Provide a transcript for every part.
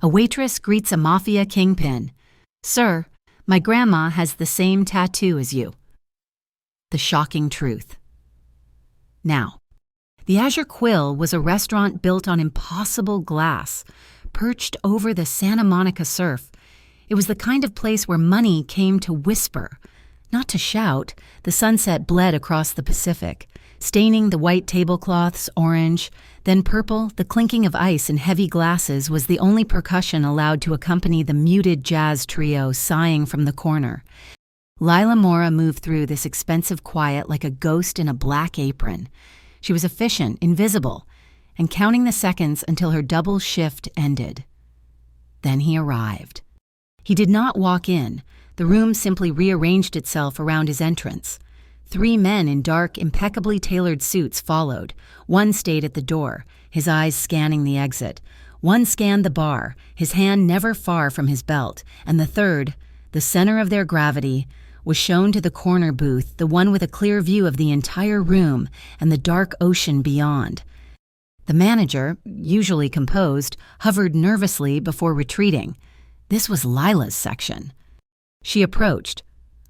A waitress greets a mafia kingpin. "Sir, my grandma has the same tattoo as you." The shocking truth. Now, the Azure Quill was a restaurant built on impossible glass, perched over the Santa Monica surf. It was the kind of place where money came to whisper, not to shout. The sunset bled across the Pacific, staining the white tablecloths orange, then purple. The clinking of ice in heavy glasses was the only percussion allowed to accompany the muted jazz trio sighing from the corner. Lila Mora moved through this expensive quiet like a ghost in a black apron. She was efficient, invisible, and counting the seconds until her double shift ended. Then he arrived. He did not walk in. The room simply rearranged itself around his entrance. 3 men in dark, impeccably tailored suits followed. One stayed at the door, his eyes scanning the exit. One scanned the bar, his hand never far from his belt. And the third, the center of their gravity, was shown to the corner booth, the one with a clear view of the entire room and the dark ocean beyond. The manager, usually composed, hovered nervously before retreating. This was Lila's section. She approached,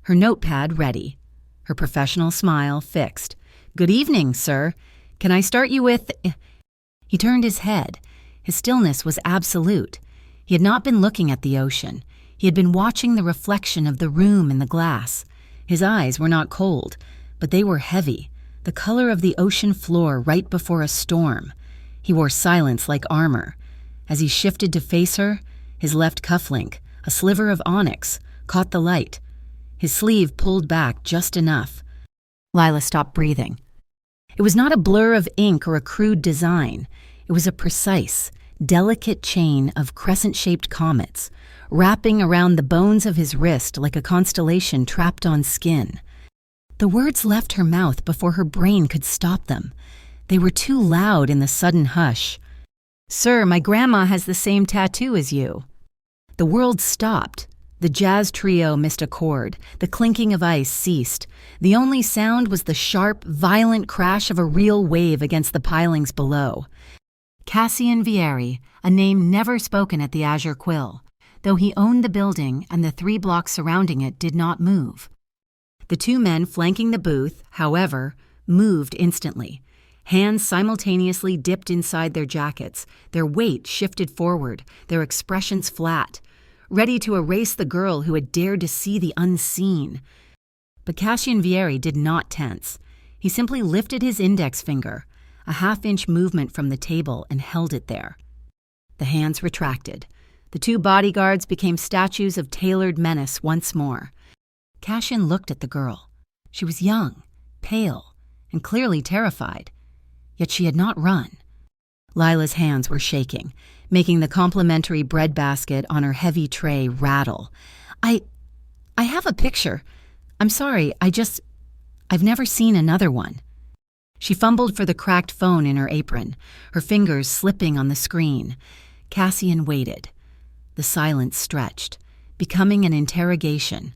her notepad ready, her professional smile fixed. "Good evening, sir. Can I start you with—" He turned his head. His stillness was absolute. He had not been looking at the ocean. He had been watching the reflection of the room in the glass. His eyes were not cold, but they were heavy, the color of the ocean floor right before a storm. He wore silence like armor. As he shifted to face her, his left cufflink, a sliver of onyx, caught the light. His sleeve pulled back just enough. Lila stopped breathing. It was not a blur of ink or a crude design. It was a precise, delicate chain of crescent-shaped comets, wrapping around the bones of his wrist like a constellation trapped on skin. The words left her mouth before her brain could stop them. They were too loud in the sudden hush. "Sir, my grandma has the same tattoo as you." The world stopped. The jazz trio missed a chord. The clinking of ice ceased. The only sound was the sharp, violent crash of a real wave against the pilings below. Cassian Vieri, a name never spoken at the Azure Quill. Though he owned the building and the 3 blocks surrounding it did not move. The 2 men flanking the booth, however, moved instantly. Hands simultaneously dipped inside their jackets, their weight shifted forward, their expressions flat, ready to erase the girl who had dared to see the unseen. But Cassian Vieri did not tense. He simply lifted his index finger, a half-inch movement from the table, and held it there. The hands retracted. The 2 bodyguards became statues of tailored menace once more. Cassian looked at the girl. She was young, pale, and clearly terrified. Yet she had not run. Lila's hands were shaking, making the complimentary bread basket on her heavy tray rattle. I have a picture. I'm sorry, I've never seen another one." She fumbled for the cracked phone in her apron, her fingers slipping on the screen. Cassian waited. The silence stretched, becoming an interrogation.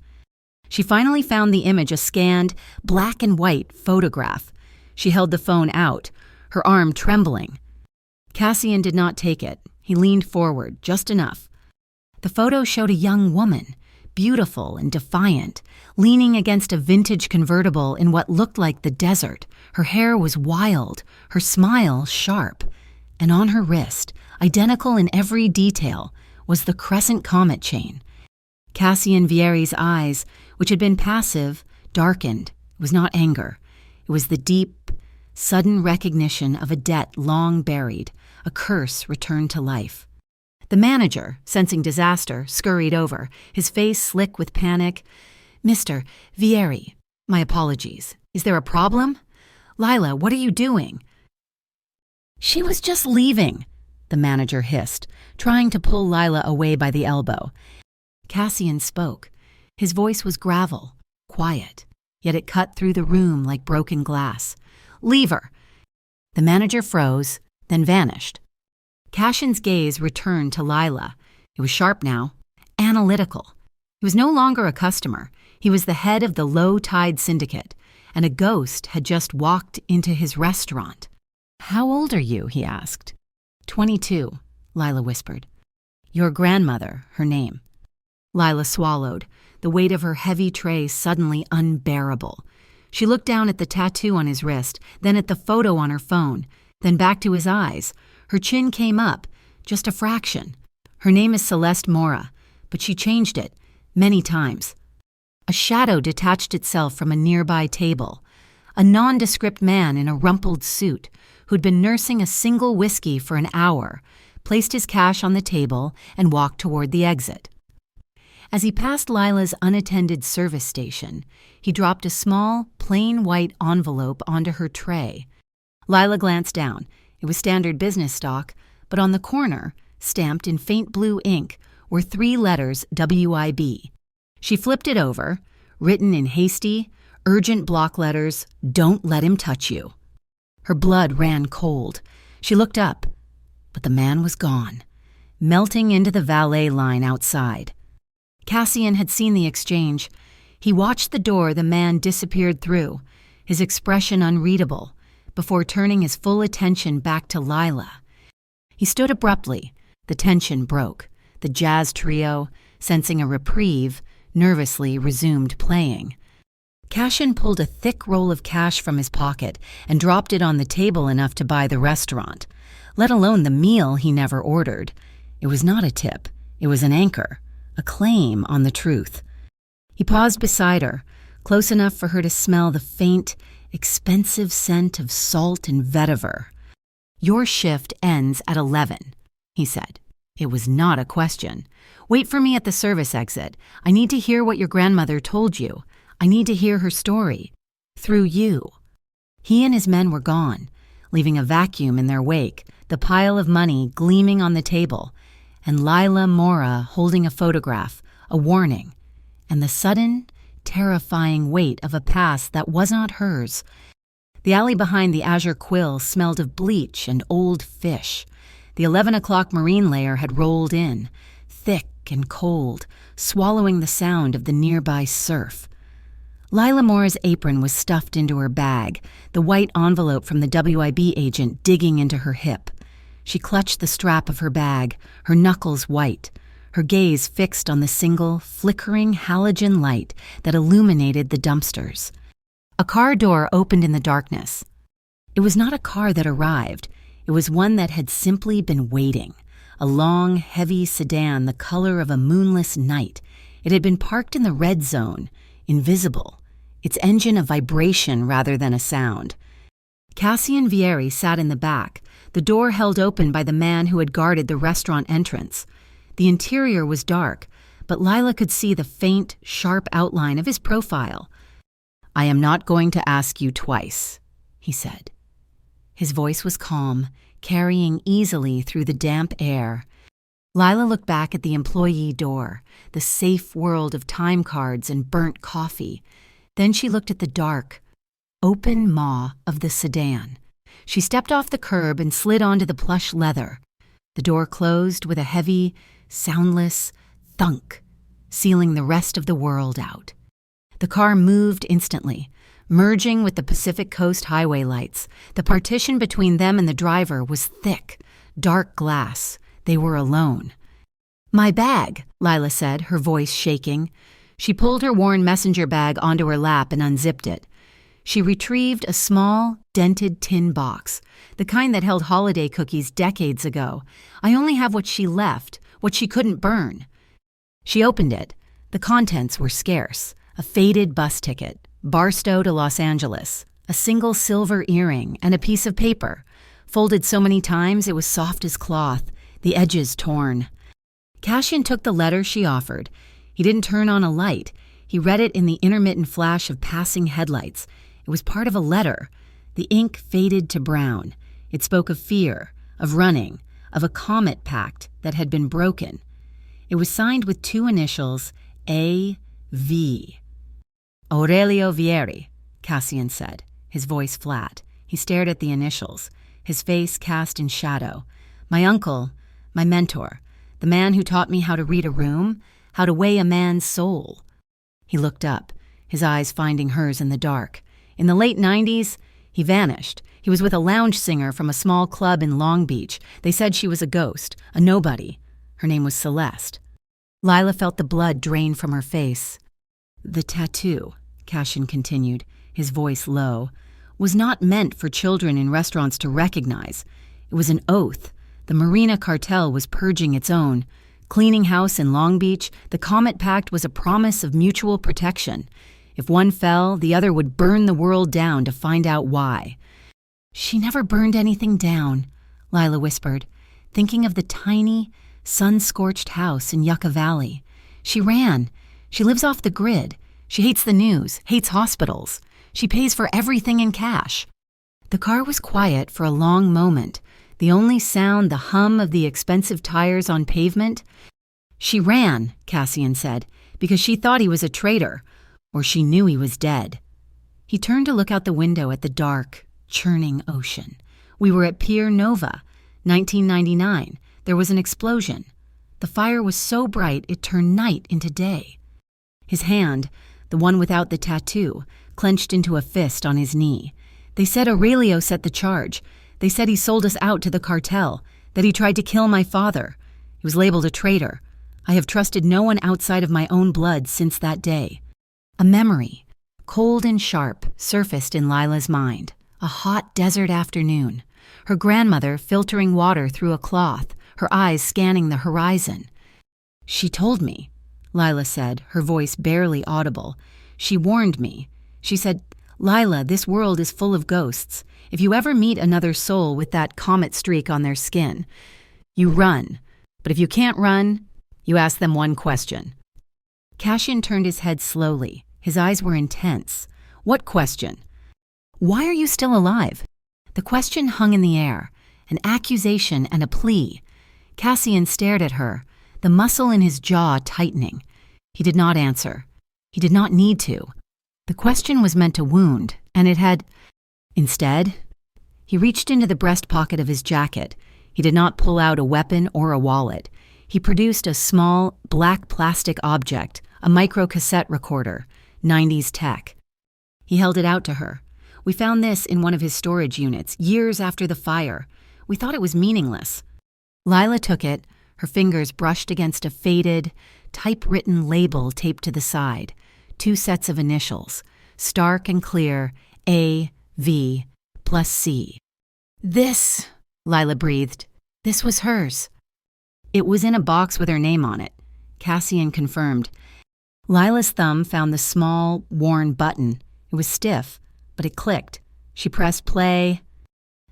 She finally found the image, a scanned, black and white photograph. She held the phone out, her arm trembling. Cassian did not take it. He leaned forward, just enough. The photo showed a young woman, beautiful and defiant, leaning against a vintage convertible in what looked like the desert. Her hair was wild, her smile sharp, and on her wrist, identical in every detail, was the crescent comet chain. Cassian Vieri's eyes, which had been passive, darkened. It was not anger. It was the deep, sudden recognition of a debt long buried, a curse returned to life. The manager, sensing disaster, scurried over, his face slick with panic. "Mr. Vieri, my apologies. Is there a problem? Lila, what are you doing?" "She was just leaving," the manager hissed, trying to pull Lila away by the elbow. Cassian spoke. His voice was gravel, quiet, yet it cut through the room like broken glass. "Leave her." The manager froze, then vanished. Cassian's gaze returned to Lila. It was sharp now, analytical. He was no longer a customer. He was the head of the low-tide syndicate, and a ghost had just walked into his restaurant. "How old are you?" he asked. 22, Lila whispered. Your grandmother, her name. Lila swallowed, the weight of her heavy tray suddenly unbearable. She looked down at the tattoo on his wrist, then at the photo on her phone, then back to his eyes. Her chin came up, just a fraction. Her name is Celeste Mora, but she changed it, many times. A shadow detached itself from a nearby table. A nondescript man in a rumpled suit, who'd been nursing a single whiskey for an hour, placed his cash on the table and walked toward the exit. As he passed Lila's unattended service station, he dropped a small, plain white envelope onto her tray. Lila glanced down. It was standard business stock, but on the corner, stamped in faint blue ink, were 3 letters WIB. She flipped it over, written in hasty, urgent block letters, "Don't let him touch you." Her blood ran cold. She looked up, but the man was gone, melting into the valet line outside. Cassian had seen the exchange. He watched the door the man disappeared through, his expression unreadable, before turning his full attention back to Lila. He stood abruptly. The tension broke. The jazz trio, sensing a reprieve, nervously resumed playing. Cassian pulled a thick roll of cash from his pocket and dropped it on the table enough to buy the restaurant, let alone the meal he never ordered. It was not a tip. It was an anchor, a claim on the truth. He paused beside her, close enough for her to smell the faint, expensive scent of salt and vetiver. "Your shift ends at 11, he said. It was not a question. "Wait for me at the service exit. I need to hear what your grandmother told you. I need to hear her story. Through you." He and his men were gone, leaving a vacuum in their wake, the pile of money gleaming on the table, and Lila Mora holding a photograph, a warning, and the sudden, terrifying weight of a past that was not hers. The alley behind the Azure Quill smelled of bleach and old fish. The 11 o'clock marine layer had rolled in, thick and cold, swallowing the sound of the nearby surf. Lila Mora's apron was stuffed into her bag, the white envelope from the WIB agent digging into her hip. She clutched the strap of her bag, her knuckles white, her gaze fixed on the single, flickering halogen light that illuminated the dumpsters. A car door opened in the darkness. It was not a car that arrived. It was one that had simply been waiting, a long, heavy sedan the color of a moonless night. It had been parked in the red zone, invisible, its engine a vibration rather than a sound. Cassian Vieri sat in the back, the door held open by the man who had guarded the restaurant entrance. The interior was dark, but Lila could see the faint, sharp outline of his profile. "I am not going to ask you twice," he said. His voice was calm, carrying easily through the damp air. Lila looked back at the employee door, the safe world of time cards and burnt coffee. Then she looked at the dark, open maw of the sedan. She stepped off the curb and slid onto the plush leather. The door closed with a heavy, soundless thunk, sealing the rest of the world out. The car moved instantly, merging with the Pacific Coast highway lights. The partition between them and the driver was thick, dark glass. They were alone. "My bag," Lila said, her voice shaking. She pulled her worn messenger bag onto her lap and unzipped it. She retrieved a small, dented tin box, the kind that held holiday cookies decades ago. "I only have what she left, what she couldn't burn." She opened it. The contents were scarce. A faded bus ticket, Barstow to Los Angeles, a single silver earring, and a piece of paper. Folded so many times it was soft as cloth, the edges torn. Cassian took the letter she offered. He didn't turn on a light. He read it in the intermittent flash of passing headlights. It was part of a letter. The ink faded to brown. It spoke of fear, of running, of a comet pact that had been broken. It was signed with 2 initials, A.V. "Aurelio Vieri," Cassian said, his voice flat. He stared at the initials, his face cast in shadow. "My uncle, my mentor, the man who taught me how to read a room, how to weigh a man's soul." He looked up, his eyes finding hers in the dark. In the late 90s, he vanished. He was with a lounge singer from a small club in Long Beach. They said she was a ghost, a nobody. Her name was Celeste. Lila felt the blood drain from her face. The tattoo, Cashin continued, his voice low, was not meant for children in restaurants to recognize. It was an oath. The Marina cartel was purging its own. Cleaning house in Long Beach, the Comet Pact was a promise of mutual protection. If one fell, the other would burn the world down to find out why. She never burned anything down, Lila whispered, thinking of the tiny, sun-scorched house in Yucca Valley. She ran. She lives off the grid. She hates the news, hates hospitals. She pays for everything in cash. The car was quiet for a long moment, the only sound the hum of the expensive tires on pavement. She ran, Cassian said, because she thought he was a traitor, or she knew he was dead. He turned to look out the window at the dark, churning ocean. We were at Pier Nova, 1999. There was an explosion. The fire was so bright it turned night into day. His hand, the one without the tattoo, clenched into a fist on his knee. They said Aurelio set the charge. They said he sold us out to the cartel, that he tried to kill my father. He was labeled a traitor. I have trusted no one outside of my own blood since that day. A memory, cold and sharp, surfaced in Lila's mind. A hot desert afternoon. Her grandmother filtering water through a cloth, her eyes scanning the horizon. She told me, Lila said, her voice barely audible. She warned me. She said, Lila, this world is full of ghosts. If you ever meet another soul with that comet streak on their skin, you run. But if you can't run, you ask them one question. Cashin turned his head slowly. His eyes were intense. What question? Why are you still alive? The question hung in the air, an accusation and a plea. Cassian stared at her, the muscle in his jaw tightening. He did not answer. He did not need to. The question was meant to wound, and it had... Instead, he reached into the breast pocket of his jacket. He did not pull out a weapon or a wallet. He produced a small, black plastic object, a micro-cassette recorder, 90s tech. He held it out to her. We found this in one of his storage units, years after the fire. We thought it was meaningless. Lila took it, her fingers brushed against a faded, typewritten label taped to the side. 2 sets of initials, stark and clear, A.V. plus C. This, Lila breathed, this was hers. It was in a box with her name on it, Cassian confirmed. Lila's thumb found the small, worn button. It was stiff, but it clicked. She pressed play.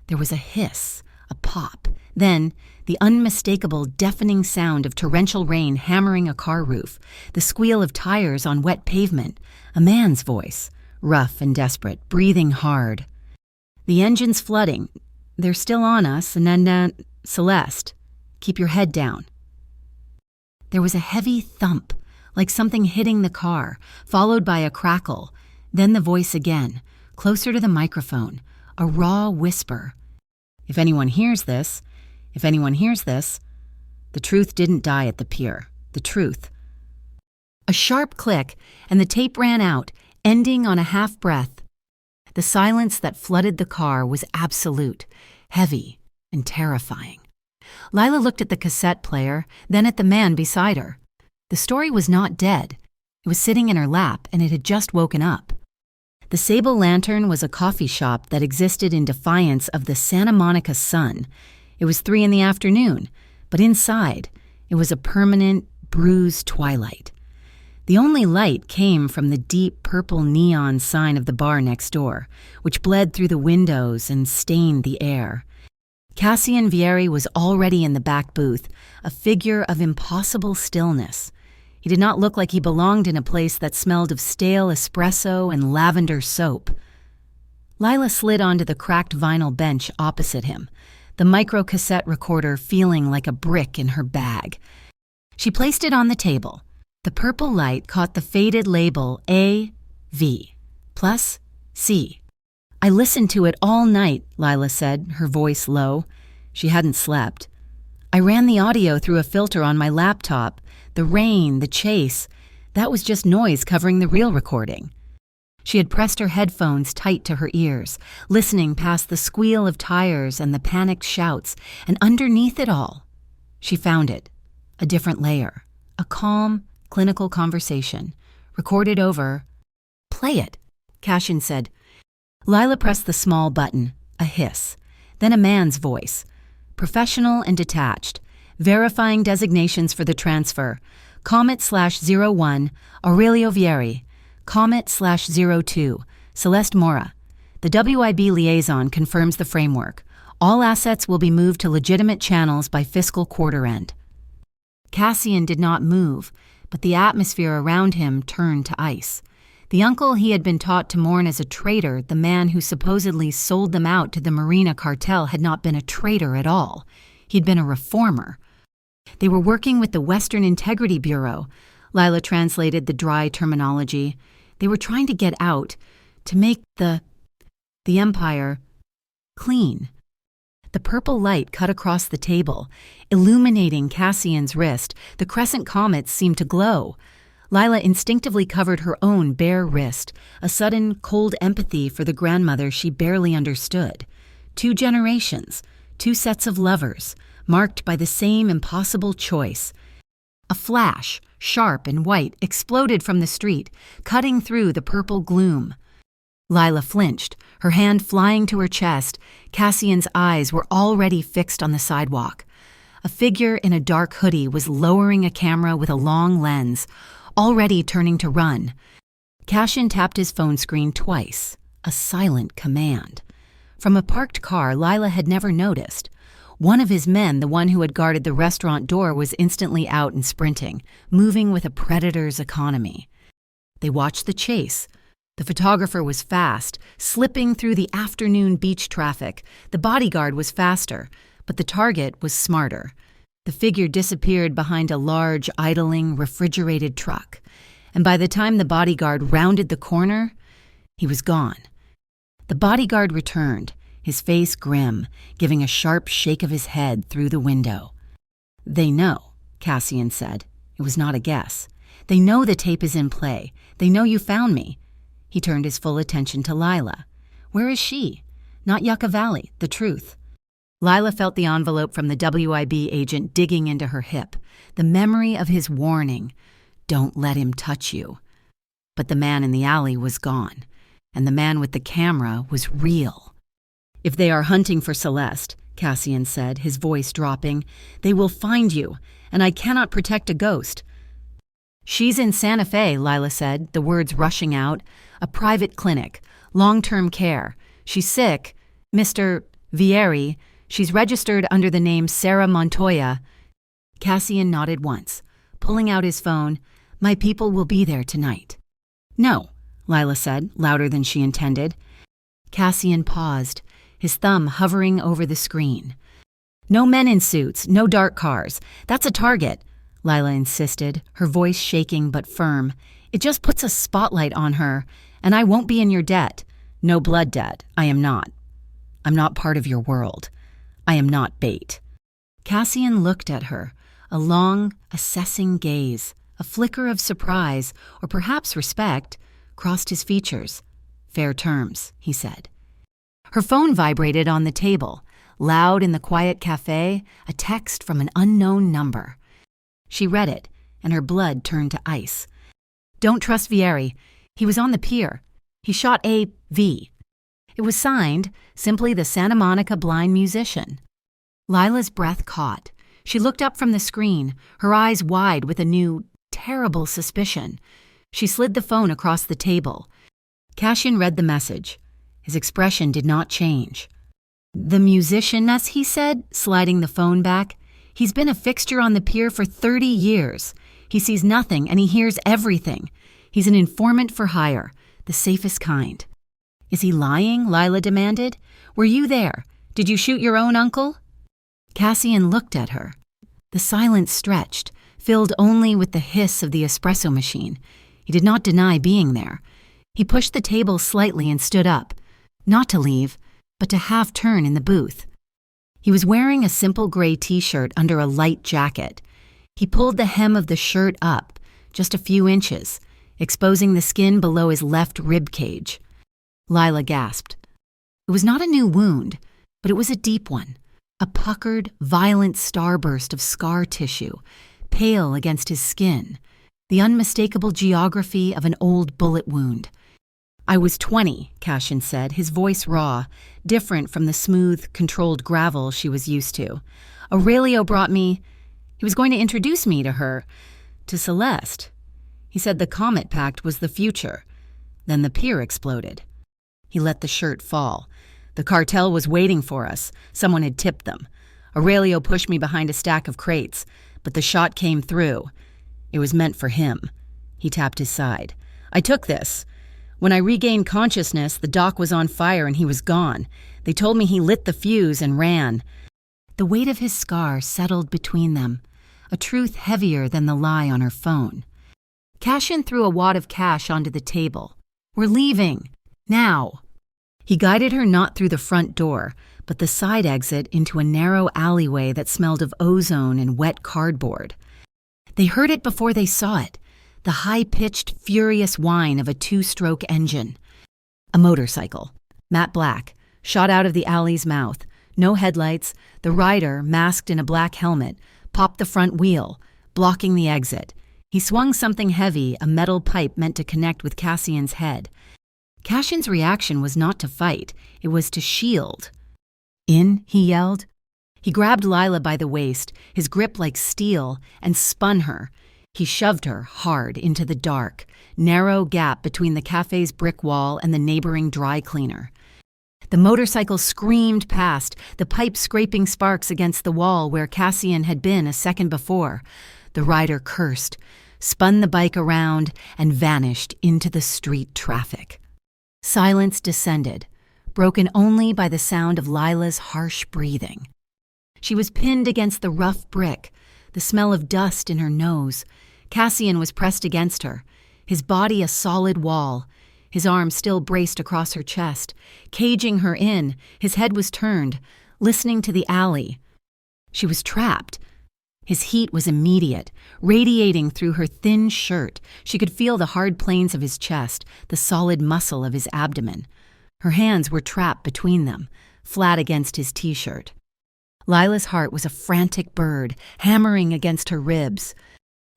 There was a hiss, a pop. Then, the unmistakable, deafening sound of torrential rain hammering a car roof, the squeal of tires on wet pavement, a man's voice, rough and desperate, breathing hard. The engine's flooding. They're still on us, and then, Celeste, keep your head down. There was a heavy thump, like something hitting the car, followed by a crackle, then the voice again, closer to the microphone, a raw whisper. If anyone hears this, the truth didn't die at the pier. The truth. A sharp click, and the tape ran out, ending on a half-breath. The silence that flooded the car was absolute, heavy, and terrifying. Lila looked at the cassette player, then at the man beside her. The story was not dead. It was sitting in her lap, and it had just woken up. The Sable Lantern was a coffee shop that existed in defiance of the Santa Monica sun. It was 3 p.m, but inside, it was a permanent, bruised twilight. The only light came from the deep purple neon sign of the bar next door, which bled through the windows and stained the air. Cassian Vieri was already in the back booth, a figure of impossible stillness. He did not look like he belonged in a place that smelled of stale espresso and lavender soap. Lila slid onto the cracked vinyl bench opposite him, the micro-cassette recorder feeling like a brick in her bag. She placed it on the table. The purple light caught the faded label A.V. plus C. I listened to it all night, Lila said, her voice low. She hadn't slept. I ran the audio through a filter on my laptop. The rain, the chase, that was just noise covering the real recording. She had pressed her headphones tight to her ears, listening past the squeal of tires and the panicked shouts, and underneath it all, she found it, a different layer, a calm, clinical conversation, recorded over. "Play it," Cashin said. Lila pressed the small button, a hiss, then a man's voice, professional and detached, verifying designations for the transfer. Comet/01, Aurelio Vieri. Comet/02, Celeste Mora. The WIB liaison confirms the framework. All assets will be moved to legitimate channels by fiscal quarter end. Cassian did not move, but the atmosphere around him turned to ice. The uncle he had been taught to mourn as a traitor, the man who supposedly sold them out to the Marina cartel, had not been a traitor at all. He'd been a reformer. They were working with the Western Integrity Bureau. Lila translated the dry terminology. They were trying to get out, to make the Empire clean. The purple light cut across the table, illuminating Cassian's wrist. The crescent comets seemed to glow. Lila instinctively covered her own bare wrist, a sudden cold empathy for the grandmother she barely understood. 2 generations, 2 sets of lovers, marked by the same impossible choice. A flash, sharp and white, exploded from the street, cutting through the purple gloom. Lila flinched, her hand flying to her chest. Cassian's eyes were already fixed on the sidewalk. A figure in a dark hoodie was lowering a camera with a long lens, already turning to run. Cassian tapped his phone screen twice, a silent command. From a parked car Lila had never noticed. One of his men, the one who had guarded the restaurant door, was instantly out and sprinting, moving with a predator's economy. They watched the chase. The photographer was fast, slipping through the afternoon beach traffic. The bodyguard was faster, but the target was smarter. The figure disappeared behind a large, idling, refrigerated truck, and by the time the bodyguard rounded the corner, he was gone. The bodyguard returned, his face grim, giving a sharp shake of his head through the window. "They know," Cassian said. It was not a guess. "They know the tape is in play. They know you found me." He turned his full attention to Lila. "Where is she?" "Not Yucca Valley, the truth." Lila felt the envelope from the WIB agent digging into her hip, the memory of his warning, "Don't let him touch you." But the man in the alley was gone, and the man with the camera was real. "If they are hunting for Celeste," Cassian said, his voice dropping, "they will find you, and I cannot protect a ghost." "She's in Santa Fe," Lila said, the words rushing out. "A private clinic, long-term care. She's sick. Mr. Vieri, she's registered under the name Sarah Montoya." Cassian nodded once, pulling out his phone. "My people will be there tonight." "No," Lila said, louder than she intended. Cassian paused, his thumb hovering over the screen. "No men in suits, no dark cars. That's a target," Lila insisted, her voice shaking but firm. "It just puts a spotlight on her, and I won't be in your debt. No blood debt. I am not. I'm not part of your world. I am not bait." Cassian looked at her, a long, assessing gaze. A flicker of surprise, or perhaps respect, crossed his features. "Fair terms," he said. Her phone vibrated on the table, loud in the quiet cafe, a text from an unknown number. She read it, and her blood turned to ice. "Don't trust Vieri. He was on the pier. He shot A.V." It was signed, simply the Santa Monica blind musician. Lila's breath caught. She looked up from the screen, her eyes wide with a new, terrible suspicion. She slid the phone across the table. Cassian read the message. His expression did not change. "The musician, as he said," sliding the phone back. "He's been a fixture on the pier for 30 years. He sees nothing and he hears everything. He's an informant for hire, the safest kind." "Is he lying?" Lila demanded. "Were you there? Did you shoot your own uncle?" Cassian looked at her. The silence stretched, filled only with the hiss of the espresso machine. He did not deny being there. He pushed the table slightly and stood up, not to leave, but to half turn in the booth. He was wearing a simple gray t-shirt under a light jacket. He pulled the hem of the shirt up, just a few inches, exposing the skin below his left rib cage. Lila gasped. It was not a new wound, but it was a deep one, a puckered, violent starburst of scar tissue, pale against his skin, the unmistakable geography of an old bullet wound. "I was 20, Cashin said, his voice raw, different from the smooth, controlled gravel she was used to. Aurelio brought me. He was going to introduce me to her, to Celeste. He said the Comet Pact was the future. Then the pier exploded." He let the shirt fall. "The cartel was waiting for us. Someone had tipped them. Aurelio pushed me behind a stack of crates, but the shot came through. It was meant for him." He tapped his side. "I took this. When I regained consciousness, the dock was on fire and he was gone. They told me he lit the fuse and ran." The weight of his scar settled between them, a truth heavier than the lie on her phone. Cashin threw a wad of cash onto the table. "We're leaving. Now." He guided her not through the front door, but the side exit into a narrow alleyway that smelled of ozone and wet cardboard. They heard it before they saw it, the high-pitched, furious whine of a two-stroke engine. A motorcycle, matte black, shot out of the alley's mouth. No headlights. The rider, masked in a black helmet, popped the front wheel, blocking the exit. He swung something heavy, a metal pipe meant to connect with Cassian's head. Cashin's reaction was not to fight, it was to shield. "In," he yelled. He grabbed Lila by the waist, his grip like steel, and spun her. He shoved her hard into the dark, narrow gap between the cafe's brick wall and the neighboring dry cleaner. The motorcycle screamed past, the pipe scraping sparks against the wall where Cassian had been a second before. The rider cursed, spun the bike around, and vanished into the street traffic. Silence descended, broken only by the sound of Lila's harsh breathing. She was pinned against the rough brick, the smell of dust in her nose. Cassian was pressed against her, his body a solid wall, his arm still braced across her chest, caging her in. His head was turned, listening to the alley. She was trapped. His heat was immediate, radiating through her thin shirt. She could feel the hard planes of his chest, the solid muscle of his abdomen. Her hands were trapped between them, flat against his t-shirt. Lila's heart was a frantic bird, hammering against her ribs.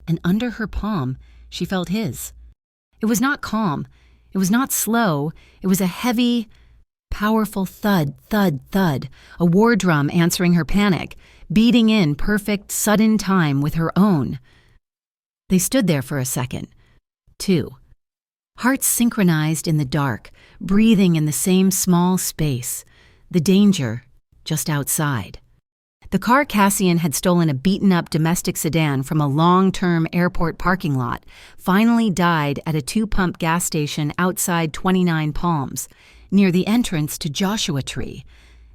And under her palm, she felt his. It was not calm. It was not slow. It was a heavy, powerful thud, thud, thud, a war drum answering her panic, beating in perfect, sudden time with her own. They stood there for a second. 2. Hearts synchronized in the dark, breathing in the same small space. The danger just outside. The car Cassian had stolen, a beaten-up domestic sedan from a long-term airport parking lot, finally died at a 2-pump gas station outside 29 Palms, near the entrance to Joshua Tree.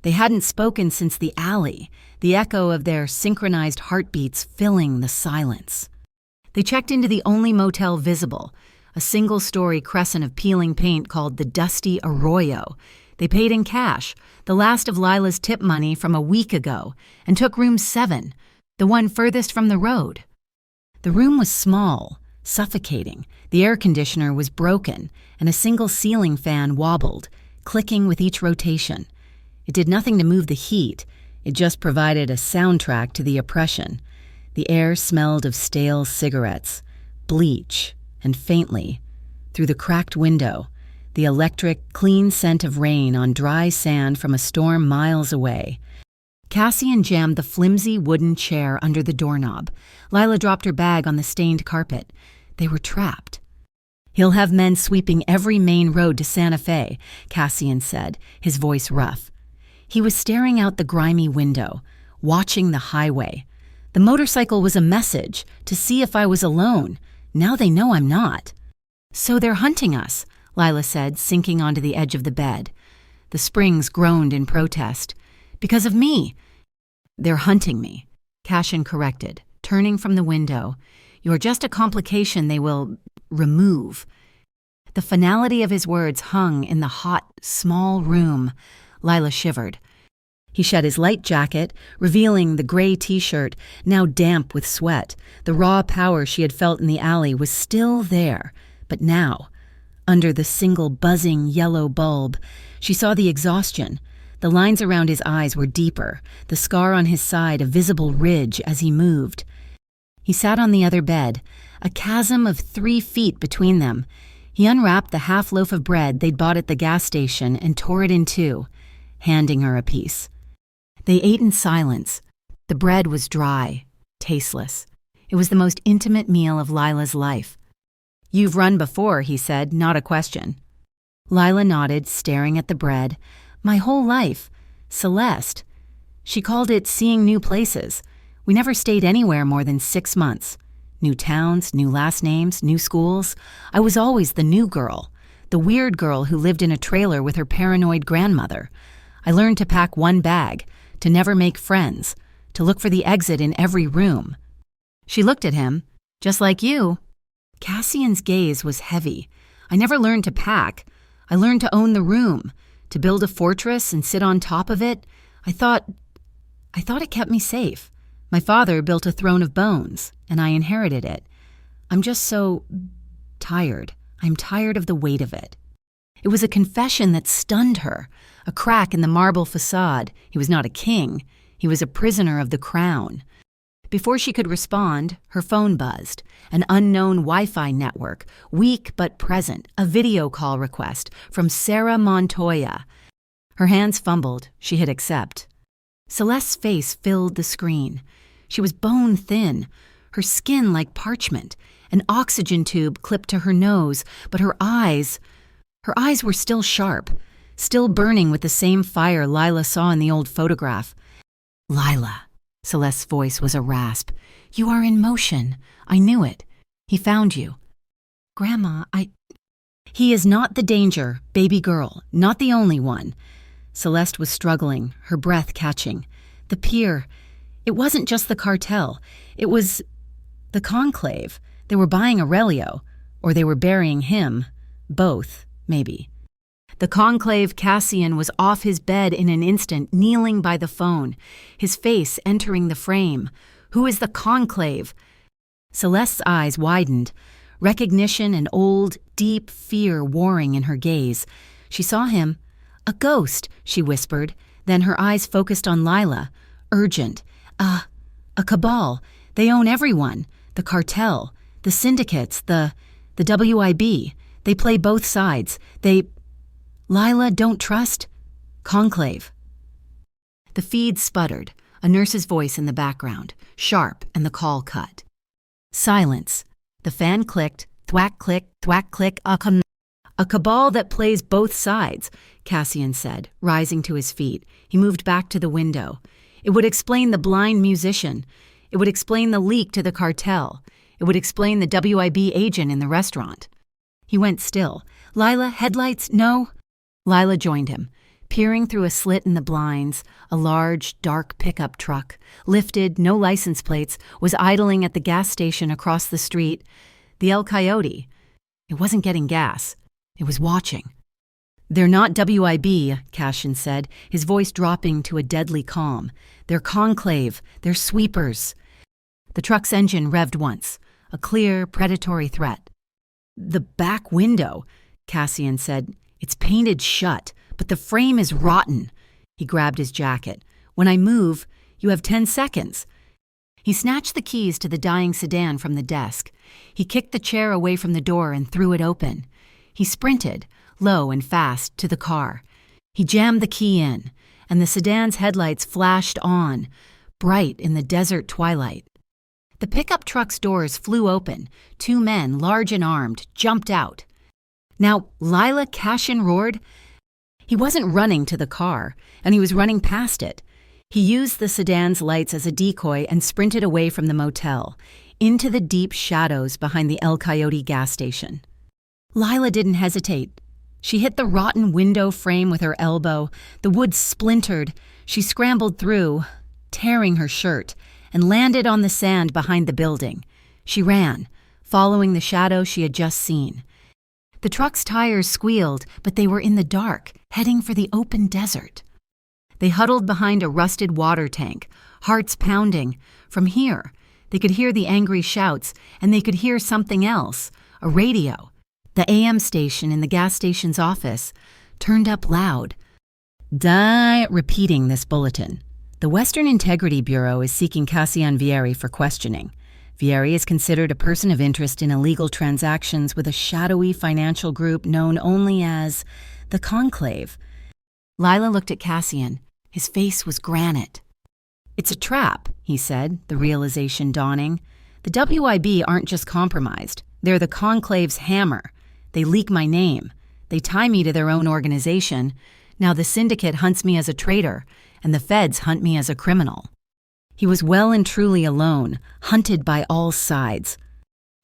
They hadn't spoken since the alley, the echo of their synchronized heartbeats filling the silence. They checked into the only motel visible, a single-story crescent of peeling paint called the Dusty Arroyo. They paid in cash, the last of Lila's tip money from a week ago, and took room 7, the one furthest from the road. The room was small, suffocating. The air conditioner was broken, and a single ceiling fan wobbled, clicking with each rotation. It did nothing to move the heat. It just provided a soundtrack to the oppression. The air smelled of stale cigarettes, bleach, and faintly, through the cracked window, the electric, clean scent of rain on dry sand from a storm miles away. Cassian jammed the flimsy wooden chair under the doorknob. Lila dropped her bag on the stained carpet. They were trapped. "He'll have men sweeping every main road to Santa Fe," Cassian said, his voice rough. He was staring out the grimy window, watching the highway. "The motorcycle was a message, to see if I was alone. Now they know I'm not." "So they're hunting us," Lila said, sinking onto the edge of the bed. The springs groaned in protest. "Because of me." "They're hunting me," Cashin corrected, turning from the window. "You're just a complication they will remove." The finality of his words hung in the hot, small room. Lila shivered. He shed his light jacket, revealing the gray t-shirt, now damp with sweat. The raw power she had felt in the alley was still there, but now, under the single buzzing yellow bulb, she saw the exhaustion. The lines around his eyes were deeper, the scar on his side a visible ridge as he moved. He sat on the other bed, a chasm of 3 feet between them. He unwrapped the half loaf of bread they'd bought at the gas station and tore it in two, handing her a piece. They ate in silence. The bread was dry, tasteless. It was the most intimate meal of Lila's life. "You've run before," he said, not a question. Lila nodded, staring at the bread. "My whole life. Celeste. She called it seeing new places. We never stayed anywhere more than 6 months. New towns, new last names, new schools. I was always the new girl, the weird girl who lived in a trailer with her paranoid grandmother. I learned to pack one bag, to never make friends, to look for the exit in every room." She looked at him. "Just like you." Cassian's gaze was heavy. "I never learned to pack. I learned to own the room, to build a fortress and sit on top of it. I thought it kept me safe. My father built a throne of bones, and I inherited it. I'm just so tired. I'm tired of the weight of it." It was a confession that stunned her, a crack in the marble facade. He was not a king. He was a prisoner of the crown. Before she could respond, her phone buzzed. An unknown Wi-Fi network, weak but present, a video call request from Sarah Montoya. Her hands fumbled. She hit accept. Celeste's face filled the screen. She was bone thin, her skin like parchment, an oxygen tube clipped to her nose, but her eyes were still sharp, still burning with the same fire Lila saw in the old photograph. "Lila," Celeste's voice was a rasp. "You are in motion. I knew it. He found you." "Grandma, He is not the danger, baby girl, not the only one." Celeste was struggling, her breath catching. The pier. It wasn't just the cartel. It was the conclave. They were buying Aurelio, or they were burying him. Both, maybe. The conclave. Cassian was off his bed in an instant, kneeling by the phone, his face entering the frame. "Who is the conclave?" Celeste's eyes widened, recognition and old, deep fear warring in her gaze. She saw him. "A ghost," she whispered. Then her eyes focused on Lila, urgent. A cabal. They own everyone. The cartel, the syndicates, the WIB. They play both sides. Lila, don't trust? Conclave." The feed sputtered, a nurse's voice in the background, sharp, and the call cut. Silence. The fan clicked, thwack click, "A cabal that plays both sides," Cassian said, rising to his feet. He moved back to the window. "It would explain the blind musician. It would explain the leak to the cartel. It would explain the WIB agent in the restaurant." He went still. "Lila, headlights? No?" Lila joined him. Peering through a slit in the blinds, a large, dark pickup truck, lifted, no license plates, was idling at the gas station across the street. The El Coyote. It wasn't getting gas. It was watching. "They're not WIB, Cassian said, his voice dropping to a deadly calm. "They're conclave. They're sweepers." The truck's engine revved once, a clear, predatory threat. "The back window," Cassian said. "It's painted shut, but the frame is rotten." He grabbed his jacket. "When I move, you have 10 seconds. He snatched the keys to the dying sedan from the desk. He kicked the chair away from the door and threw it open. He sprinted, low and fast, to the car. He jammed the key in, and the sedan's headlights flashed on, bright in the desert twilight. The pickup truck's doors flew open. 2 men, large and armed, jumped out. "Now, Lila," Cassian roared. He wasn't running to the car, and he was running past it. He used the sedan's lights as a decoy and sprinted away from the motel, into the deep shadows behind the El Coyote gas station. Lila didn't hesitate. She hit the rotten window frame with her elbow. The wood splintered. She scrambled through, tearing her shirt, and landed on the sand behind the building. She ran, following the shadow she had just seen. The truck's tires squealed, but they were in the dark, heading for the open desert. They huddled behind a rusted water tank, hearts pounding. From here, they could hear the angry shouts, and they could hear something else, a radio. The AM station in the gas station's office turned up loud. Repeating this bulletin. The Western Integrity Bureau is seeking Cassian Vieri for questioning. Vieri is considered a person of interest in illegal transactions with a shadowy financial group known only as the Conclave. Lila looked at Cassian. His face was granite. It's a trap, he said, the realization dawning. The WIB aren't just compromised. They're the Conclave's hammer. They leak my name. They tie me to their own organization. Now the syndicate hunts me as a traitor, and the feds hunt me as a criminal. He was well and truly alone, hunted by all sides.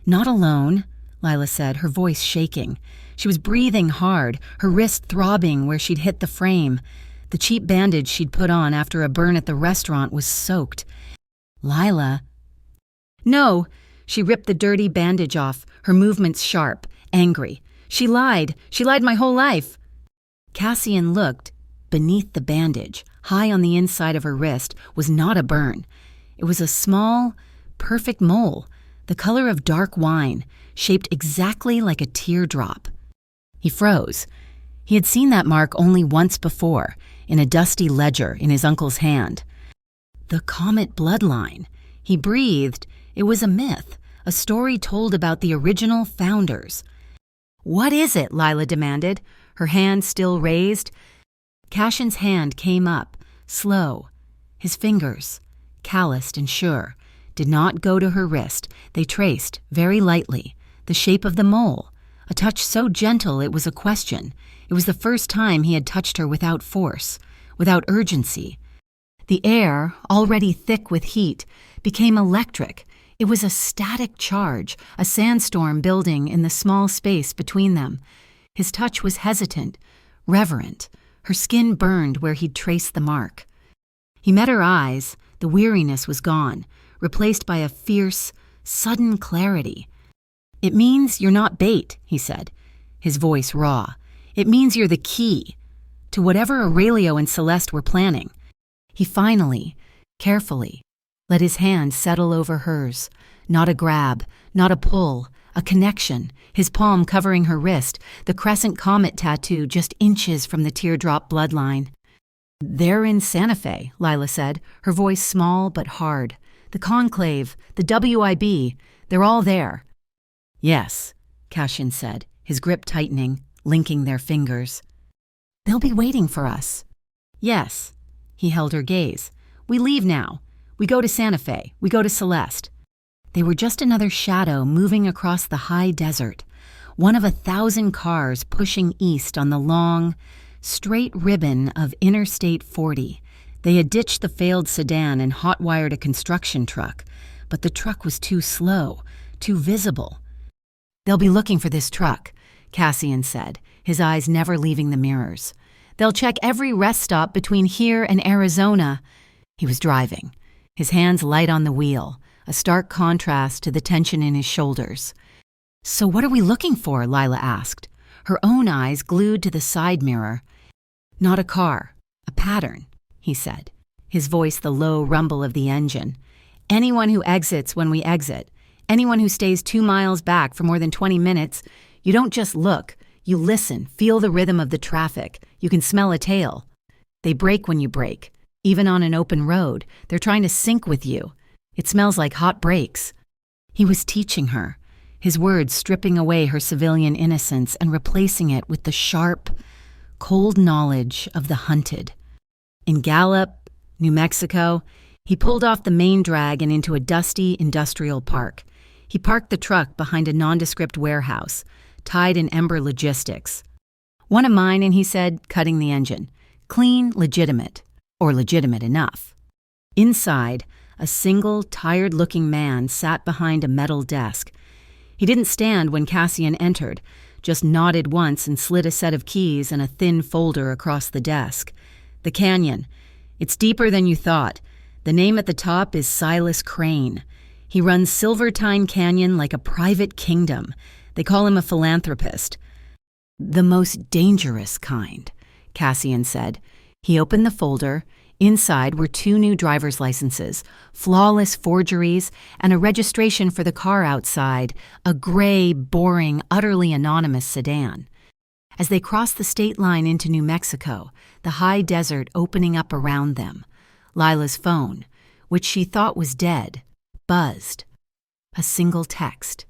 Not alone, Lila said, her voice shaking. She was breathing hard, her wrist throbbing where she'd hit the frame. The cheap bandage she'd put on after a burn at the restaurant was soaked. Lila. No, she ripped the dirty bandage off, her movements sharp, angry. She lied my whole life. Cassian looked. Beneath the bandage, high on the inside of her wrist, was not a burn. It was a small, perfect mole, the color of dark wine, shaped exactly like a teardrop. He froze. He had seen that mark only once before, in a dusty ledger in his uncle's hand. The Comet bloodline. He breathed. It was a myth, a story told about the original founders. What is it? Lila demanded, her hand still raised. Cassian's hand came up, slow. His fingers, calloused and sure, did not go to her wrist. They traced, very lightly, the shape of the mole, a touch so gentle it was a question. It was the first time he had touched her without force, without urgency. The air, already thick with heat, became electric. It was a static charge, a sandstorm building in the small space between them. His touch was hesitant, reverent. Her skin burned where he'd traced the mark. He met her eyes. The weariness was gone, replaced by a fierce, sudden clarity. It means you're not bait, he said, his voice raw. It means you're the key to whatever Aurelio and Celeste were planning. He finally, carefully, let his hand settle over hers. Not a grab, not a pull, a connection, his palm covering her wrist, the crescent comet tattoo just inches from the teardrop bloodline. They're in Santa Fe, Lila said, her voice small but hard. The Conclave, the WIB, they're all there. Yes, Cassian said, his grip tightening, linking their fingers. They'll be waiting for us. Yes. He held her gaze. We leave now. We go to Santa Fe. We go to Celeste. They were just another shadow moving across the high desert, one of 1,000 cars pushing east on the long, straight ribbon of Interstate 40. They had ditched the failed sedan and hot-wired a construction truck, but the truck was too slow, too visible. They'll be looking for this truck, Cassian said, his eyes never leaving the mirrors. They'll check every rest stop between here and Arizona. He was driving, his hands light on the wheel, a stark contrast to the tension in his shoulders. So what are we looking for? Lila asked, her own eyes glued to the side mirror. Not a car, a pattern, he said, his voice the low rumble of the engine. Anyone who exits when we exit, anyone who stays 2 miles back for more than 20 minutes, you don't just look, you listen, feel the rhythm of the traffic. You can smell a tail. They brake when you brake. Even on an open road, they're trying to sync with you. It smells like hot brakes. He was teaching her, his words stripping away her civilian innocence and replacing it with the sharp, cold knowledge of the hunted. In Gallup, New Mexico, he pulled off the main drag and into a dusty industrial park. He parked the truck behind a nondescript warehouse, tied in Ember Logistics. One of mine, and he said, cutting the engine. Clean, legitimate, or legitimate enough. Inside, a single, tired-looking man sat behind a metal desk. He didn't stand when Cassian entered, just nodded once and slid a set of keys and a thin folder across the desk. The canyon. It's deeper than you thought. The name at the top is Silas Crane. He runs Silvertine Canyon like a private kingdom. They call him a philanthropist. The most dangerous kind, Cassian said. He opened the folder. Inside were 2 new driver's licenses, flawless forgeries, and a registration for the car outside, a gray, boring, utterly anonymous sedan. As they crossed the state line into New Mexico, the high desert opening up around them, Lila's phone, which she thought was dead, buzzed. A single text.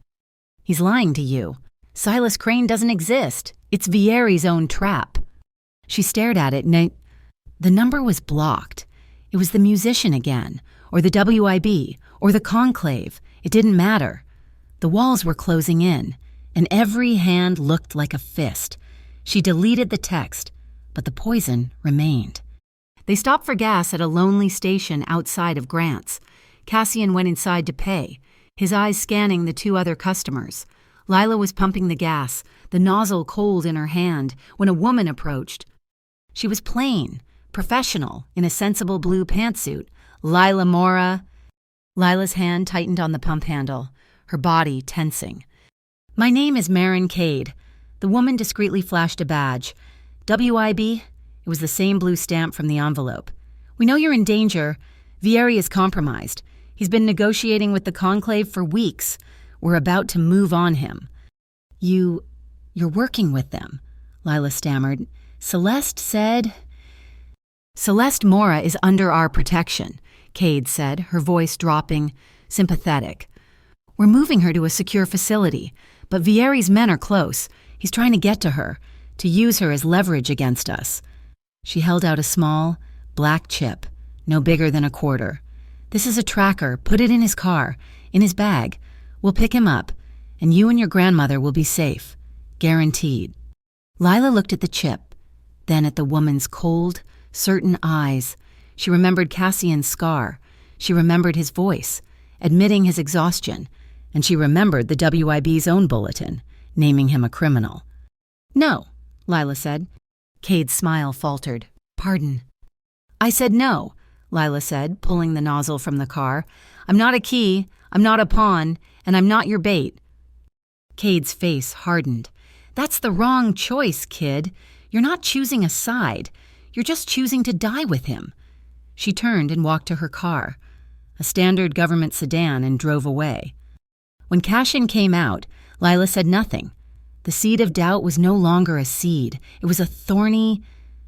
He's lying to you. Silas Crane doesn't exist. It's Vieri's own trap. She stared at it and the number was blocked. It was the musician again, or the WIB, or the conclave. It didn't matter. The walls were closing in, and every hand looked like a fist. She deleted the text, but the poison remained. They stopped for gas at a lonely station outside of Grant's. Cassian went inside to pay, his eyes scanning the two other customers. Lila was pumping the gas, the nozzle cold in her hand, when a woman approached. She was plain, professional, in a sensible blue pantsuit. Lila Mora. Lila's hand tightened on the pump handle, her body tensing. "My name is Marin Cade." The woman discreetly flashed a badge. "WIB?" It was the same blue stamp from the envelope. "We know you're in danger. Vieri is compromised. He's been negotiating with the conclave for weeks. We're about to move on him." You're working with them," Lila stammered. Celeste Mora is under our protection," Cade said, her voice dropping, sympathetic. "We're moving her to a secure facility, but Vieri's men are close. He's trying to get to her, to use her as leverage against us." She held out a small, black chip, no bigger than a quarter. "This is a tracker. Put it in his car, in his bag. We'll pick him up, and you and your grandmother will be safe. Guaranteed." Lila looked at the chip, then at the woman's cold, certain eyes. She remembered Cassian's scar. She remembered his voice, admitting his exhaustion, and she remembered the WIB's own bulletin, naming him a criminal. "No," Lila said. Cade's smile faltered. "Pardon." "I said no," Lila said, pulling the nozzle from the car. "I'm not a key, I'm not a pawn, and I'm not your bait." Cade's face hardened. "That's the wrong choice, kid. You're not choosing a side. You're just choosing to die with him." She turned and walked to her car, a standard government sedan, and drove away. When Cassian came out, Lila said nothing. The seed of doubt was no longer a seed. It was a thorny,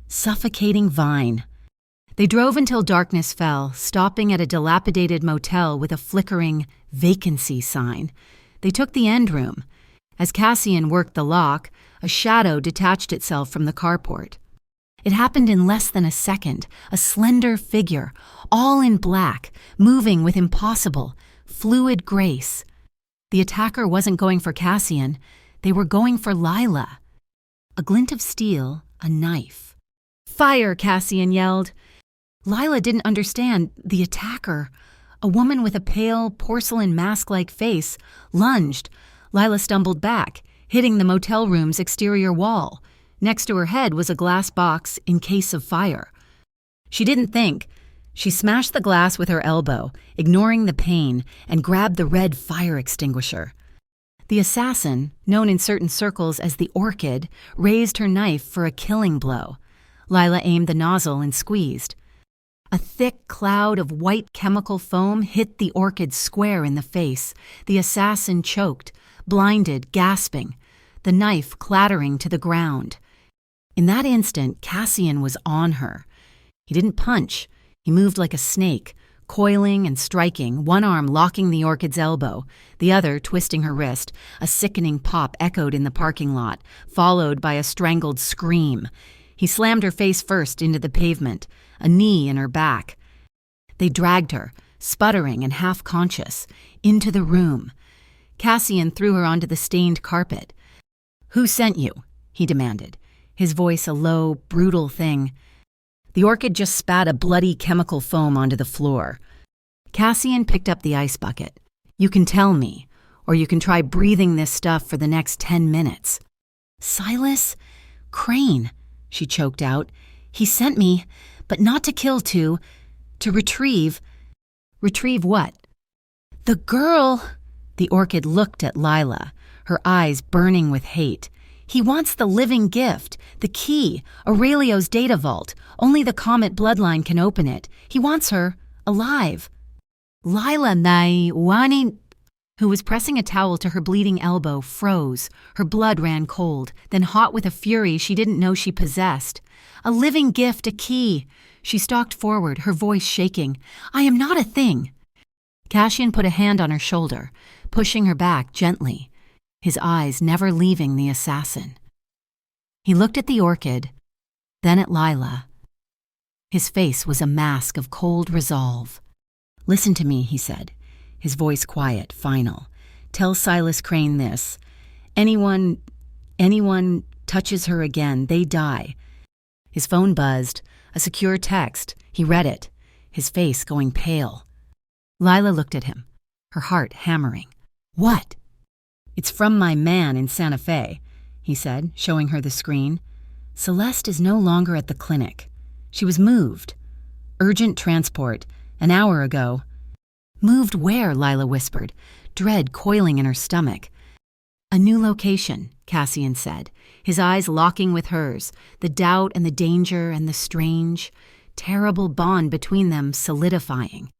suffocating vine. They drove until darkness fell, stopping at a dilapidated motel with a flickering vacancy sign. They took the end room. As Cassian worked the lock, a shadow detached itself from the carport. It happened in less than a second, a slender figure, all in black, moving with impossible, fluid grace. The attacker wasn't going for Cassian. They were going for Lila. A glint of steel, a knife. "Fire!" Cassian yelled. Lila didn't understand. The attacker, a woman with a pale, porcelain mask-like face, lunged. Lila stumbled back, hitting the motel room's exterior wall. Next to her head was a glass box in case of fire. She didn't think. She smashed the glass with her elbow, ignoring the pain, and grabbed the red fire extinguisher. The assassin, known in certain circles as the Orchid, raised her knife for a killing blow. Lila aimed the nozzle and squeezed. A thick cloud of white chemical foam hit the Orchid square in the face. The assassin choked, blinded, gasping, the knife clattering to the ground. In that instant, Cassian was on her. He didn't punch. He moved like a snake, coiling and striking, one arm locking the Orchid's elbow, the other twisting her wrist. A sickening pop echoed in the parking lot, followed by a strangled scream. He slammed her face first into the pavement, a knee in her back. They dragged her, sputtering and half-conscious, into the room. Cassian threw her onto the stained carpet. "Who sent you?" he demanded, his voice a low, brutal thing. The Orchid just spat a bloody chemical foam onto the floor. Cassian picked up the ice bucket. "You can tell me, or you can try breathing this stuff for the next 10 minutes. "Silas Crane," she choked out. "He sent me, but not to kill, to retrieve." "Retrieve what?" "The girl." The Orchid looked at Lila, her eyes burning with hate. "He wants the living gift, the key, Aurelio's data vault. Only the Comet bloodline can open it. He wants her alive." Lila Naiwani, who was pressing a towel to her bleeding elbow, froze. Her blood ran cold, then hot with a fury she didn't know she possessed. "A living gift, a key." She stalked forward, her voice shaking. "I am not a thing." Cassian put a hand on her shoulder, pushing her back gently, his eyes never leaving the assassin. He looked at the orchid, then at Lila. His face was a mask of cold resolve. "Listen to me," he said, his voice quiet, final. "Tell Silas Crane this. Anyone touches her again, they die." His phone buzzed, a secure text. He read it, his face going pale. Lila looked at him, her heart hammering. "What?" "It's from my man in Santa Fe," he said, showing her the screen. "Celeste is no longer at the clinic. She was moved. Urgent transport, an hour ago." "Moved where?" Lila whispered, dread coiling in her stomach. "A new location," Cassian said, his eyes locking with hers, the doubt and the danger and the strange, terrible bond between them solidifying.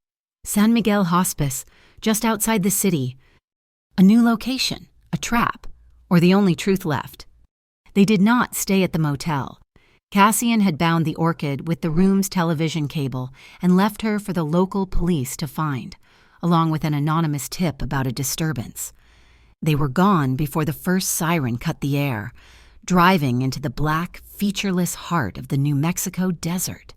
"San Miguel Hospice, just outside the city. A new location, a trap, or the only truth left." They did not stay at the motel. Cassian had bound the orchid with the room's television cable and left her for the local police to find, along with an anonymous tip about a disturbance. They were gone before the first siren cut the air, driving into the black, featureless heart of the New Mexico desert.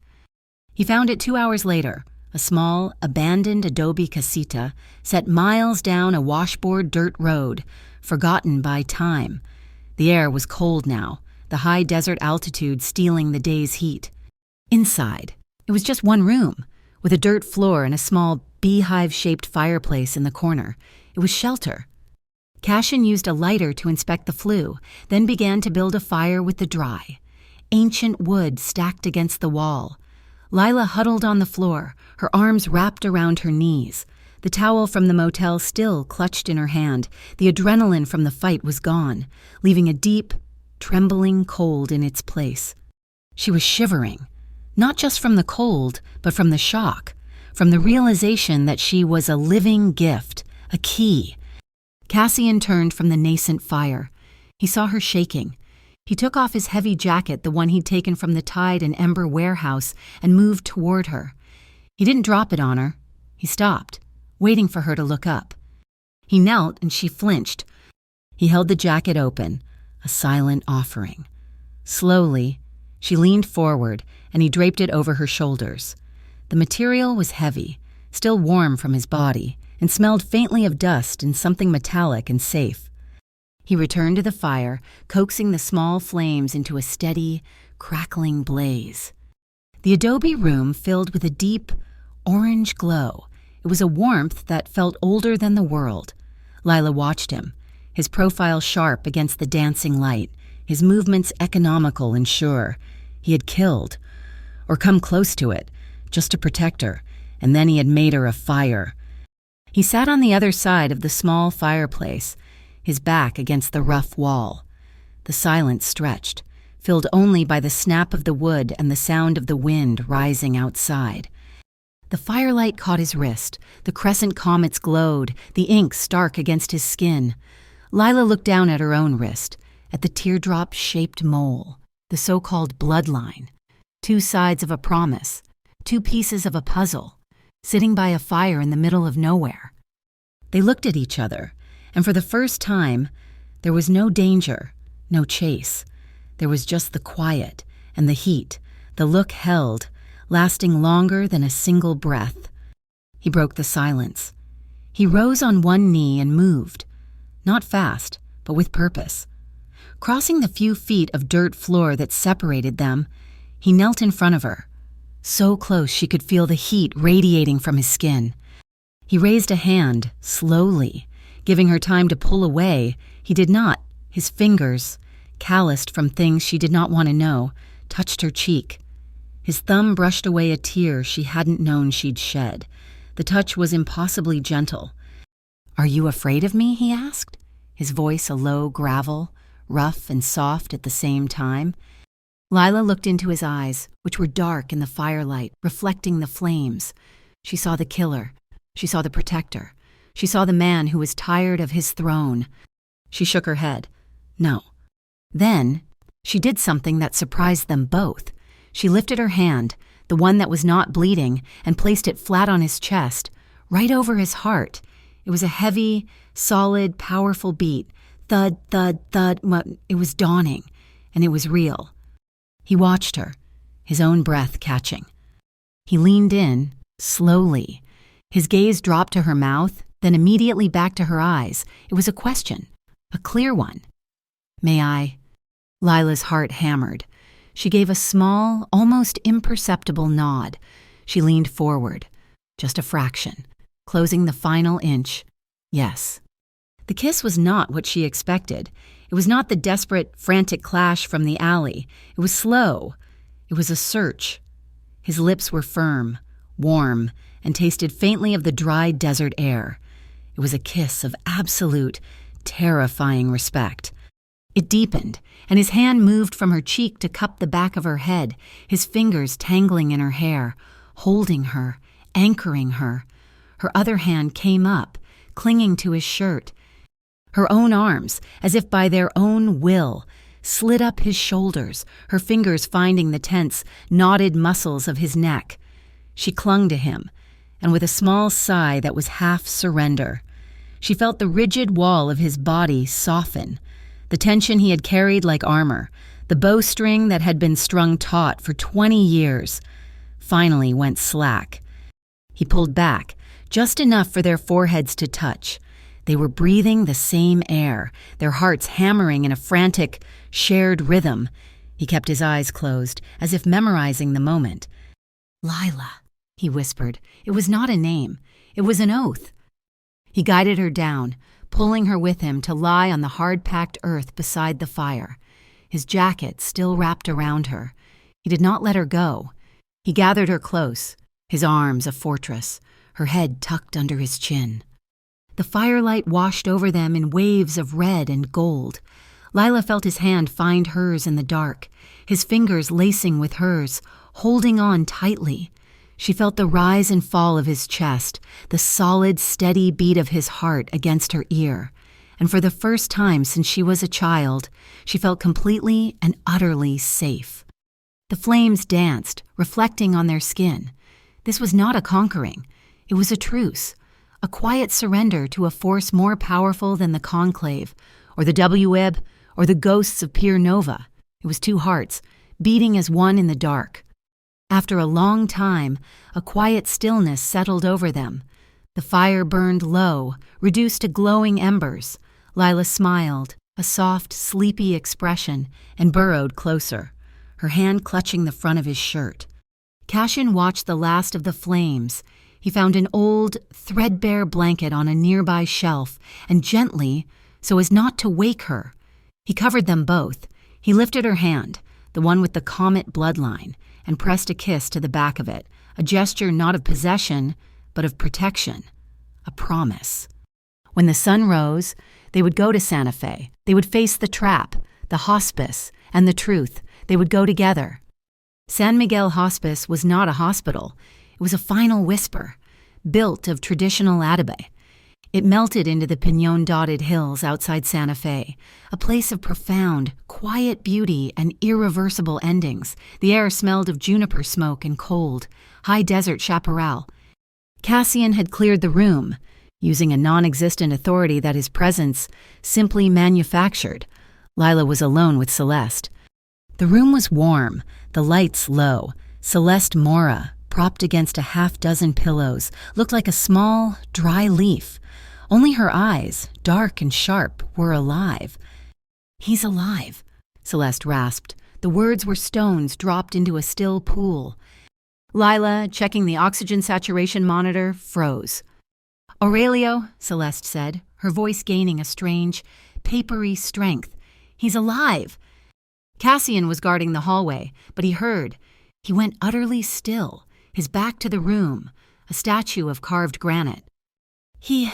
He found it 2 hours later, a small, abandoned adobe casita set miles down a washboard dirt road, forgotten by time. The air was cold now, the high desert altitude stealing the day's heat. Inside, it was just one room, with a dirt floor and a small beehive-shaped fireplace in the corner. It was shelter. Cassian used a lighter to inspect the flue, then began to build a fire with the dry. Ancient wood stacked against the wall. Lila huddled on the floor, her arms wrapped around her knees. The towel from the motel still clutched in her hand. The adrenaline from the fight was gone, leaving a deep, trembling cold in its place. She was shivering, not just from the cold, but from the shock, from the realization that she was a living gift, a key. Cassian turned from the nascent fire. He saw her shaking. He took off his heavy jacket, the one he'd taken from the Tide and Ember warehouse, and moved toward her. He didn't drop it on her. He stopped, waiting for her to look up. He knelt and she flinched. He held the jacket open, a silent offering. Slowly, she leaned forward and he draped it over her shoulders. The material was heavy, still warm from his body, and smelled faintly of dust and something metallic and safe. He returned to the fire, coaxing the small flames into a steady, crackling blaze. The adobe room filled with a deep, orange glow. It was a warmth that felt older than the world. Lila watched him, his profile sharp against the dancing light, his movements economical and sure. He had killed, or come close to it, just to protect her, and then he had made her a fire. He sat on the other side of the small fireplace, his back against the rough wall. The silence stretched, filled only by the snap of the wood and the sound of the wind rising outside. The firelight caught his wrist, the crescent comets glowed, the ink stark against his skin. Lila looked down at her own wrist, at the teardrop-shaped mole, the so-called bloodline. 2 sides of a promise, 2 pieces of a puzzle, sitting by a fire in the middle of nowhere. They looked at each other, and for the first time, there was no danger, no chase. There was just the quiet and the heat, the look held, lasting longer than a single breath. He broke the silence. He rose on one knee and moved, not fast, but with purpose. Crossing the few feet of dirt floor that separated them, he knelt in front of her, so close she could feel the heat radiating from his skin. He raised a hand, slowly, giving her time to pull away. He did not. His fingers, calloused from things she did not want to know, touched her cheek. His thumb brushed away a tear she hadn't known she'd shed. The touch was impossibly gentle. "Are you afraid of me?" he asked, his voice a low gravel, rough and soft at the same time. Lila looked into his eyes, which were dark in the firelight, reflecting the flames. She saw the killer. She saw the protector. She saw the man who was tired of his throne. She shook her head. No. Then, she did something that surprised them both. She lifted her hand, the one that was not bleeding, and placed it flat on his chest, right over his heart. It was a heavy, solid, powerful beat. Thud, thud, thud. It was dawning, and it was real. He watched her, his own breath catching. He leaned in, slowly. His gaze dropped to her mouth, then immediately back to her eyes. It was a question, a clear one. "May I?" Lila's heart hammered. She gave a small, almost imperceptible nod. She leaned forward, just a fraction, closing the final inch. Yes. The kiss was not what she expected. It was not the desperate, frantic clash from the alley. It was slow. It was a search. His lips were firm, warm, and tasted faintly of the dry desert air. It was a kiss of absolute, terrifying respect. It deepened, and his hand moved from her cheek to cup the back of her head, his fingers tangling in her hair, holding her, anchoring her. Her other hand came up, clinging to his shirt. Her own arms, as if by their own will, slid up his shoulders, her fingers finding the tense, knotted muscles of his neck. She clung to him, and with a small sigh that was half surrender, she felt the rigid wall of his body soften, the tension he had carried like armor, the bowstring that had been strung taut for 20 years, finally went slack. He pulled back, just enough for their foreheads to touch. They were breathing the same air, their hearts hammering in a frantic, shared rhythm. He kept his eyes closed, as if memorizing the moment. "Lila," he whispered. It was not a name. It was an oath. He guided her down, pulling her with him to lie on the hard-packed earth beside the fire, his jacket still wrapped around her. He did not let her go. He gathered her close, his arms a fortress, her head tucked under his chin. The firelight washed over them in waves of red and gold. Lila felt his hand find hers in the dark, his fingers lacing with hers, holding on tightly. She felt the rise and fall of his chest, the solid, steady beat of his heart against her ear. And for the first time since she was a child, she felt completely and utterly safe. The flames danced, reflecting on their skin. This was not a conquering. It was a truce, a quiet surrender to a force more powerful than the Conclave, or the W-Ib, or the ghosts of Pier Nova. It was two hearts, beating as one in the dark. After a long time, a quiet stillness settled over them. The fire burned low, reduced to glowing embers. Lila smiled, a soft, sleepy expression, and burrowed closer, her hand clutching the front of his shirt. Cashin watched the last of the flames. He found an old, threadbare blanket on a nearby shelf, and gently, so as not to wake her, he covered them both. He lifted her hand, the one with the comet bloodline, and pressed a kiss to the back of it, a gesture not of possession, but of protection, a promise. When the sun rose, they would go to Santa Fe. They would face the trap, the hospice, and the truth. They would go together. San Miguel Hospice was not a hospital. It was a final whisper, built of traditional adobe. It melted into the pinon-dotted hills outside Santa Fe, a place of profound, quiet beauty and irreversible endings. The air smelled of juniper smoke and cold, high desert chaparral. Cassian had cleared the room, using a non-existent authority that his presence simply manufactured. Lila was alone with Celeste. The room was warm, the lights low. Celeste Mora, propped against a half-dozen pillows, looked like a small, dry leaf. Only her eyes, dark and sharp, were alive. "He's alive," Celeste rasped. The words were stones dropped into a still pool. Lila, checking the oxygen saturation monitor, froze. "Aurelio," Celeste said, her voice gaining a strange, papery strength. "He's alive." Cassian was guarding the hallway, but he heard. He went utterly still, his back to the room, a statue of carved granite. He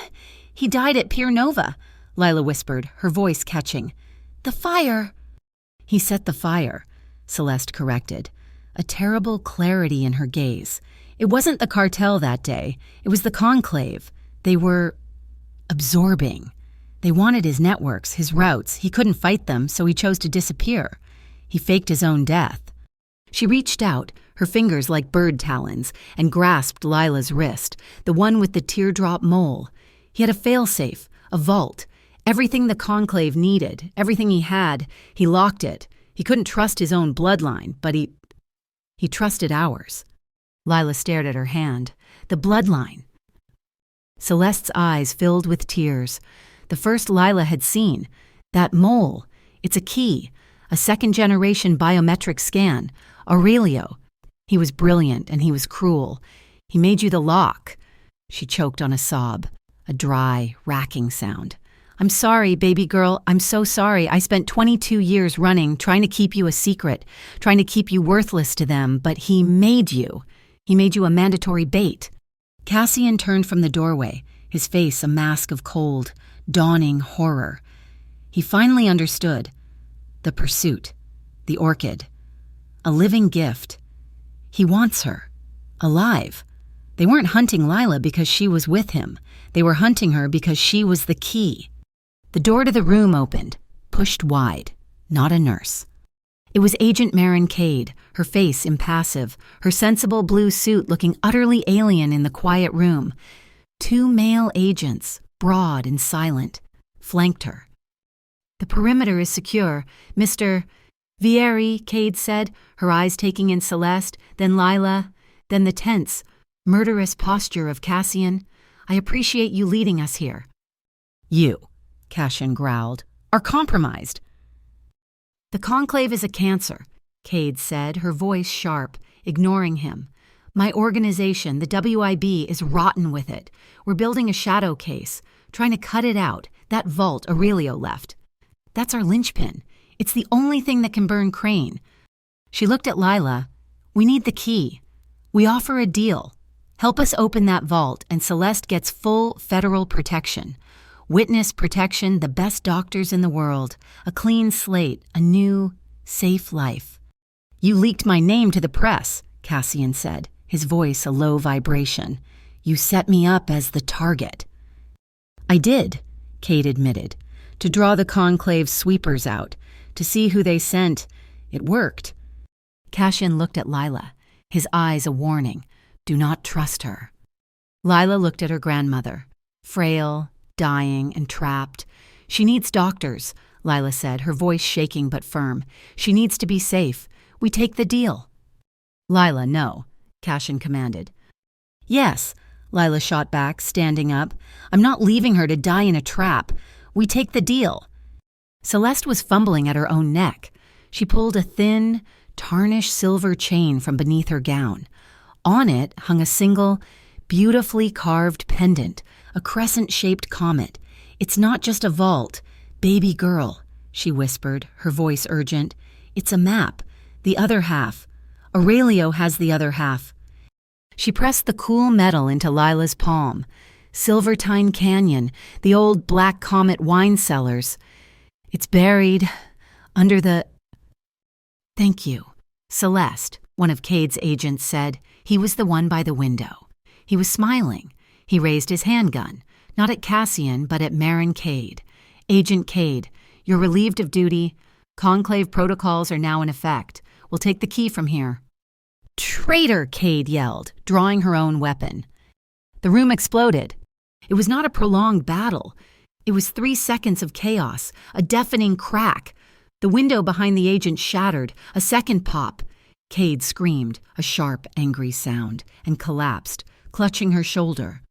died at Pier Nova," Lila whispered, her voice catching. "The fire." "He set the fire," Celeste corrected, a terrible clarity in her gaze. It wasn't the cartel that day. It was the Conclave. They were absorbing. They wanted his networks, his routes. He couldn't fight them, so he chose to disappear. He faked his own death. She reached out, her fingers like bird talons, and grasped Lila's wrist, the one with the teardrop mole. He had a failsafe, a vault, everything the Conclave needed, everything he had. He locked it. He couldn't trust his own bloodline, but he trusted ours. Lila stared at her hand. The bloodline. Celeste's eyes filled with tears. The first Lila had seen. That mole. It's a key. A second-generation biometric scan. Aurelio. He was brilliant and he was cruel. He made you the lock. She choked on a sob, a dry, racking sound. I'm sorry, baby girl. I'm so sorry. I spent 22 years running, trying to keep you a secret, trying to keep you worthless to them, but he made you. He made you a mandatory bait. Cassian turned from the doorway, his face a mask of cold, dawning horror. He finally understood. The pursuit. The orchid. A living gift. He wants her. Alive. They weren't hunting Lila because she was with him. They were hunting her because she was the key. The door to the room opened, pushed wide. Not a nurse. It was Agent Marin Cade, her face impassive, her sensible blue suit looking utterly alien in the quiet room. 2 male agents, broad and silent, flanked her. The perimeter is secure, Mr. Vieri, Cade said, her eyes taking in Celeste, then Lila, then the tense, murderous posture of Cassian. I appreciate you leading us here. You, Cassian growled, are compromised. The Conclave is a cancer, Cade said, her voice sharp, ignoring him. My organization, the WIB, is rotten with it. We're building a shadow case, trying to cut it out, that vault Aurelio left. That's our linchpin. It's the only thing that can burn Crane. She looked at Lila. We need the key. We offer a deal. Help us open that vault and Celeste gets full federal protection. Witness protection, the best doctors in the world, a clean slate, a new, safe life. You leaked my name to the press, Cassian said, his voice a low vibration. You set me up as the target. I did, Cade admitted, to draw the Conclave's sweepers out, to see who they sent. It worked. Cassian looked at Lila, his eyes a warning. Do not trust her. Lila looked at her grandmother, frail, dying and trapped. She needs doctors, Lila said, her voice shaking but firm. She needs to be safe. We take the deal. Lila, no, Cassian commanded. Yes, Lila shot back, standing up. I'm not leaving her to die in a trap. We take the deal. Celeste was fumbling at her own neck. She pulled a thin, tarnished silver chain from beneath her gown. On it hung a single, beautifully carved pendant, a crescent-shaped comet. It's not just a vault. Baby girl, she whispered, her voice urgent. It's a map. The other half. Aurelio has the other half. She pressed the cool metal into Lila's palm. Silvertine Canyon, the old Black Comet wine cellars. It's buried under the... Thank you. Celeste, one of Cade's agents said. He was the one by the window. He was smiling. He raised his handgun, not at Cassian, but at Marin Cade. Agent Cade, you're relieved of duty. Conclave protocols are now in effect. We'll take the key from here. Traitor, Cade yelled, drawing her own weapon. The room exploded. It was not a prolonged battle. It was 3 seconds of chaos, a deafening crack. The window behind the agent shattered, a second pop. Cade screamed, a sharp, angry sound, and collapsed, clutching her shoulder.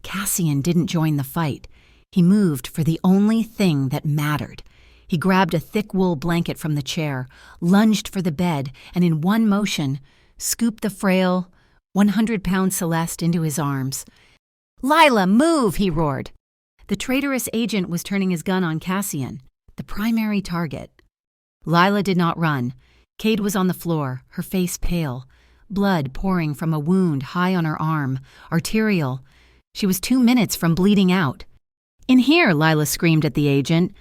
Cassian didn't join the fight. He moved for the only thing that mattered. He grabbed a thick wool blanket from the chair, lunged for the bed, and in one motion, scooped the frail, 100-pound Celeste into his arms. Lila, move, he roared. The traitorous agent was turning his gun on Cassian, the primary target. Lila did not run. Cade was on the floor, her face pale, blood pouring from a wound high on her arm, arterial. She was 2 minutes from bleeding out. In here, Lila screamed at the agent.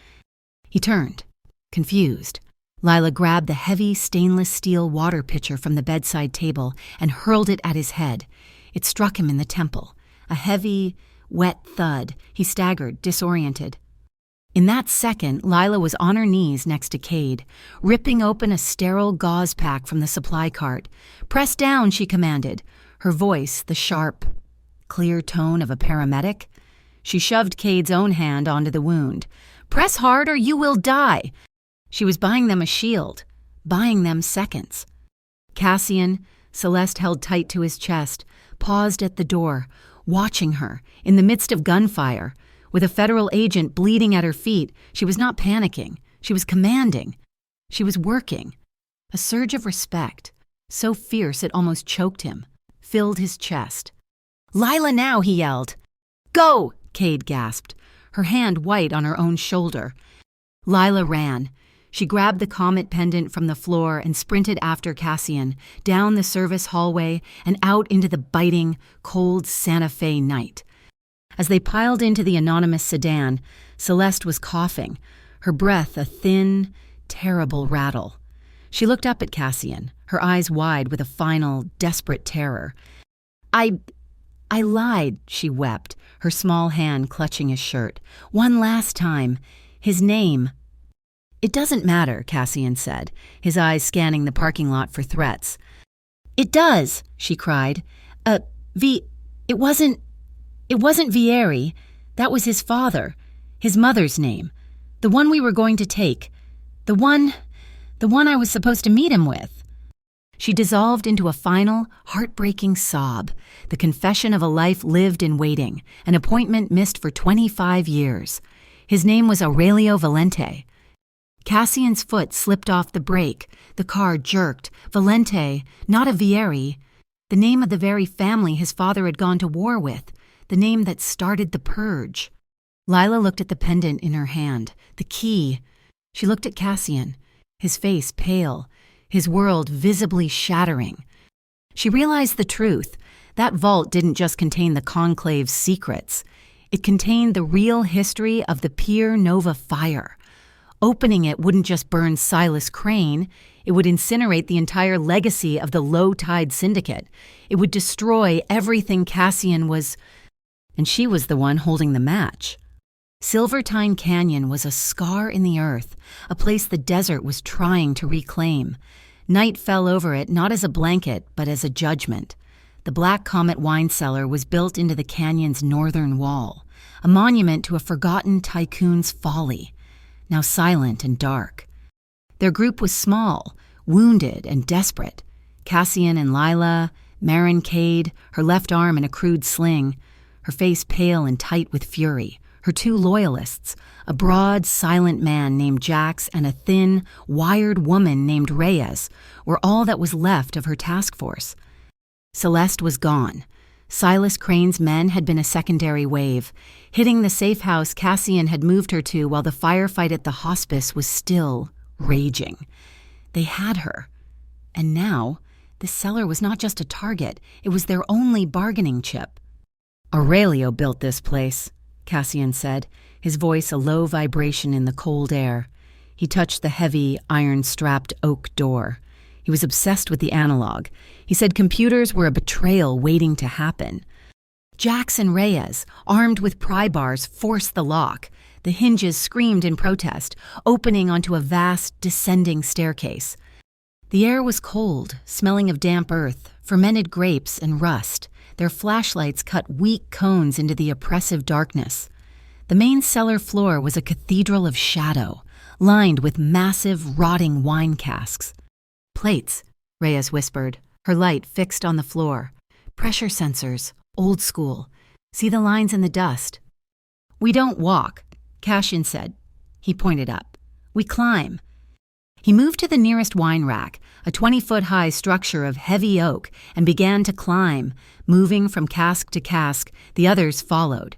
He turned, confused. Lila grabbed the heavy stainless steel water pitcher from the bedside table and hurled it at his head. It struck him in the temple. A heavy, wet thud. He staggered, disoriented. In that second, Lila was on her knees next to Cade, ripping open a sterile gauze pack from the supply cart. Press down, she commanded, her voice the sharp, clear tone of a paramedic. She shoved Cade's own hand onto the wound. "Press hard or you will die." She was buying them a shield, buying them seconds. Cassian, Celeste held tight to his chest, paused at the door, watching her, in the midst of gunfire. With a federal agent bleeding at her feet, she was not panicking. She was commanding. She was working. A surge of respect, so fierce it almost choked him, filled his chest. "Lila now," he yelled. "Go!" Cade gasped, her hand white on her own shoulder. Lila ran. She grabbed the comet pendant from the floor and sprinted after Cassian, down the service hallway and out into the biting, cold Santa Fe night. As they piled into the anonymous sedan, Celeste was coughing, her breath a thin, terrible rattle. She looked up at Cassian, her eyes wide with a final, desperate terror. I lied," she wept, her small hand clutching his shirt. "One last time. His name." "It doesn't matter," Cassian said, his eyes scanning the parking lot for threats. "It does," she cried. It wasn't Vieri. That was his father, his mother's name. The one we were going to take. The one I was supposed to meet him with." She dissolved into a final, heartbreaking sob, the confession of a life lived in waiting, an appointment missed for 25 years. His name was Aurelio Valente. Cassian's foot slipped off the brake. The car jerked. Valente, not a Vieri. The name of the very family his father had gone to war with. The name that started the purge. Lila looked at the pendant in her hand, the key. She looked at Cassian, his face pale, his world visibly shattering. She realized the truth. That vault didn't just contain the Conclave's secrets. It contained the real history of the Pier Nova fire. Opening it wouldn't just burn Silas Crane, it would incinerate the entire legacy of the low-tide syndicate. It would destroy everything Cassian was, and she was the one holding the match. Silvertine Canyon was a scar in the earth, a place the desert was trying to reclaim. Night fell over it not as a blanket, but as a judgment. The Black Comet wine cellar was built into the canyon's northern wall, a monument to a forgotten tycoon's folly, now silent and dark. Their group was small, wounded and desperate. Cassian and Lila, Marin Cade, her left arm in a crude sling, her face pale and tight with fury. Her two loyalists, a broad, silent man named Jax and a thin, wired woman named Reyes, were all that was left of her task force. Celeste was gone. Silas Crane's men had been a secondary wave, hitting the safe house Cassian had moved her to while the firefight at the hospice was still raging. They had her. And now, this cellar was not just a target, it was their only bargaining chip. "Aurelio built this place," Cassian said, his voice a low vibration in the cold air. He touched the heavy, iron-strapped oak door. He was obsessed with the analog. He said computers were a betrayal waiting to happen. Jax and Reyes, armed with pry bars, forced the lock. The hinges screamed in protest, opening onto a vast, descending staircase. The air was cold, smelling of damp earth, fermented grapes, and rust. Their flashlights cut weak cones into the oppressive darkness. The main cellar floor was a cathedral of shadow, lined with massive, rotting wine casks. "Plates," Reyes whispered, her light fixed on the floor. "Pressure sensors, old school. See the lines in the dust." "We don't walk," Cassian said. He pointed up. "We climb." He moved to the nearest wine rack, a 20-foot-high structure of heavy oak, and began to climb, moving from cask to cask. The others followed.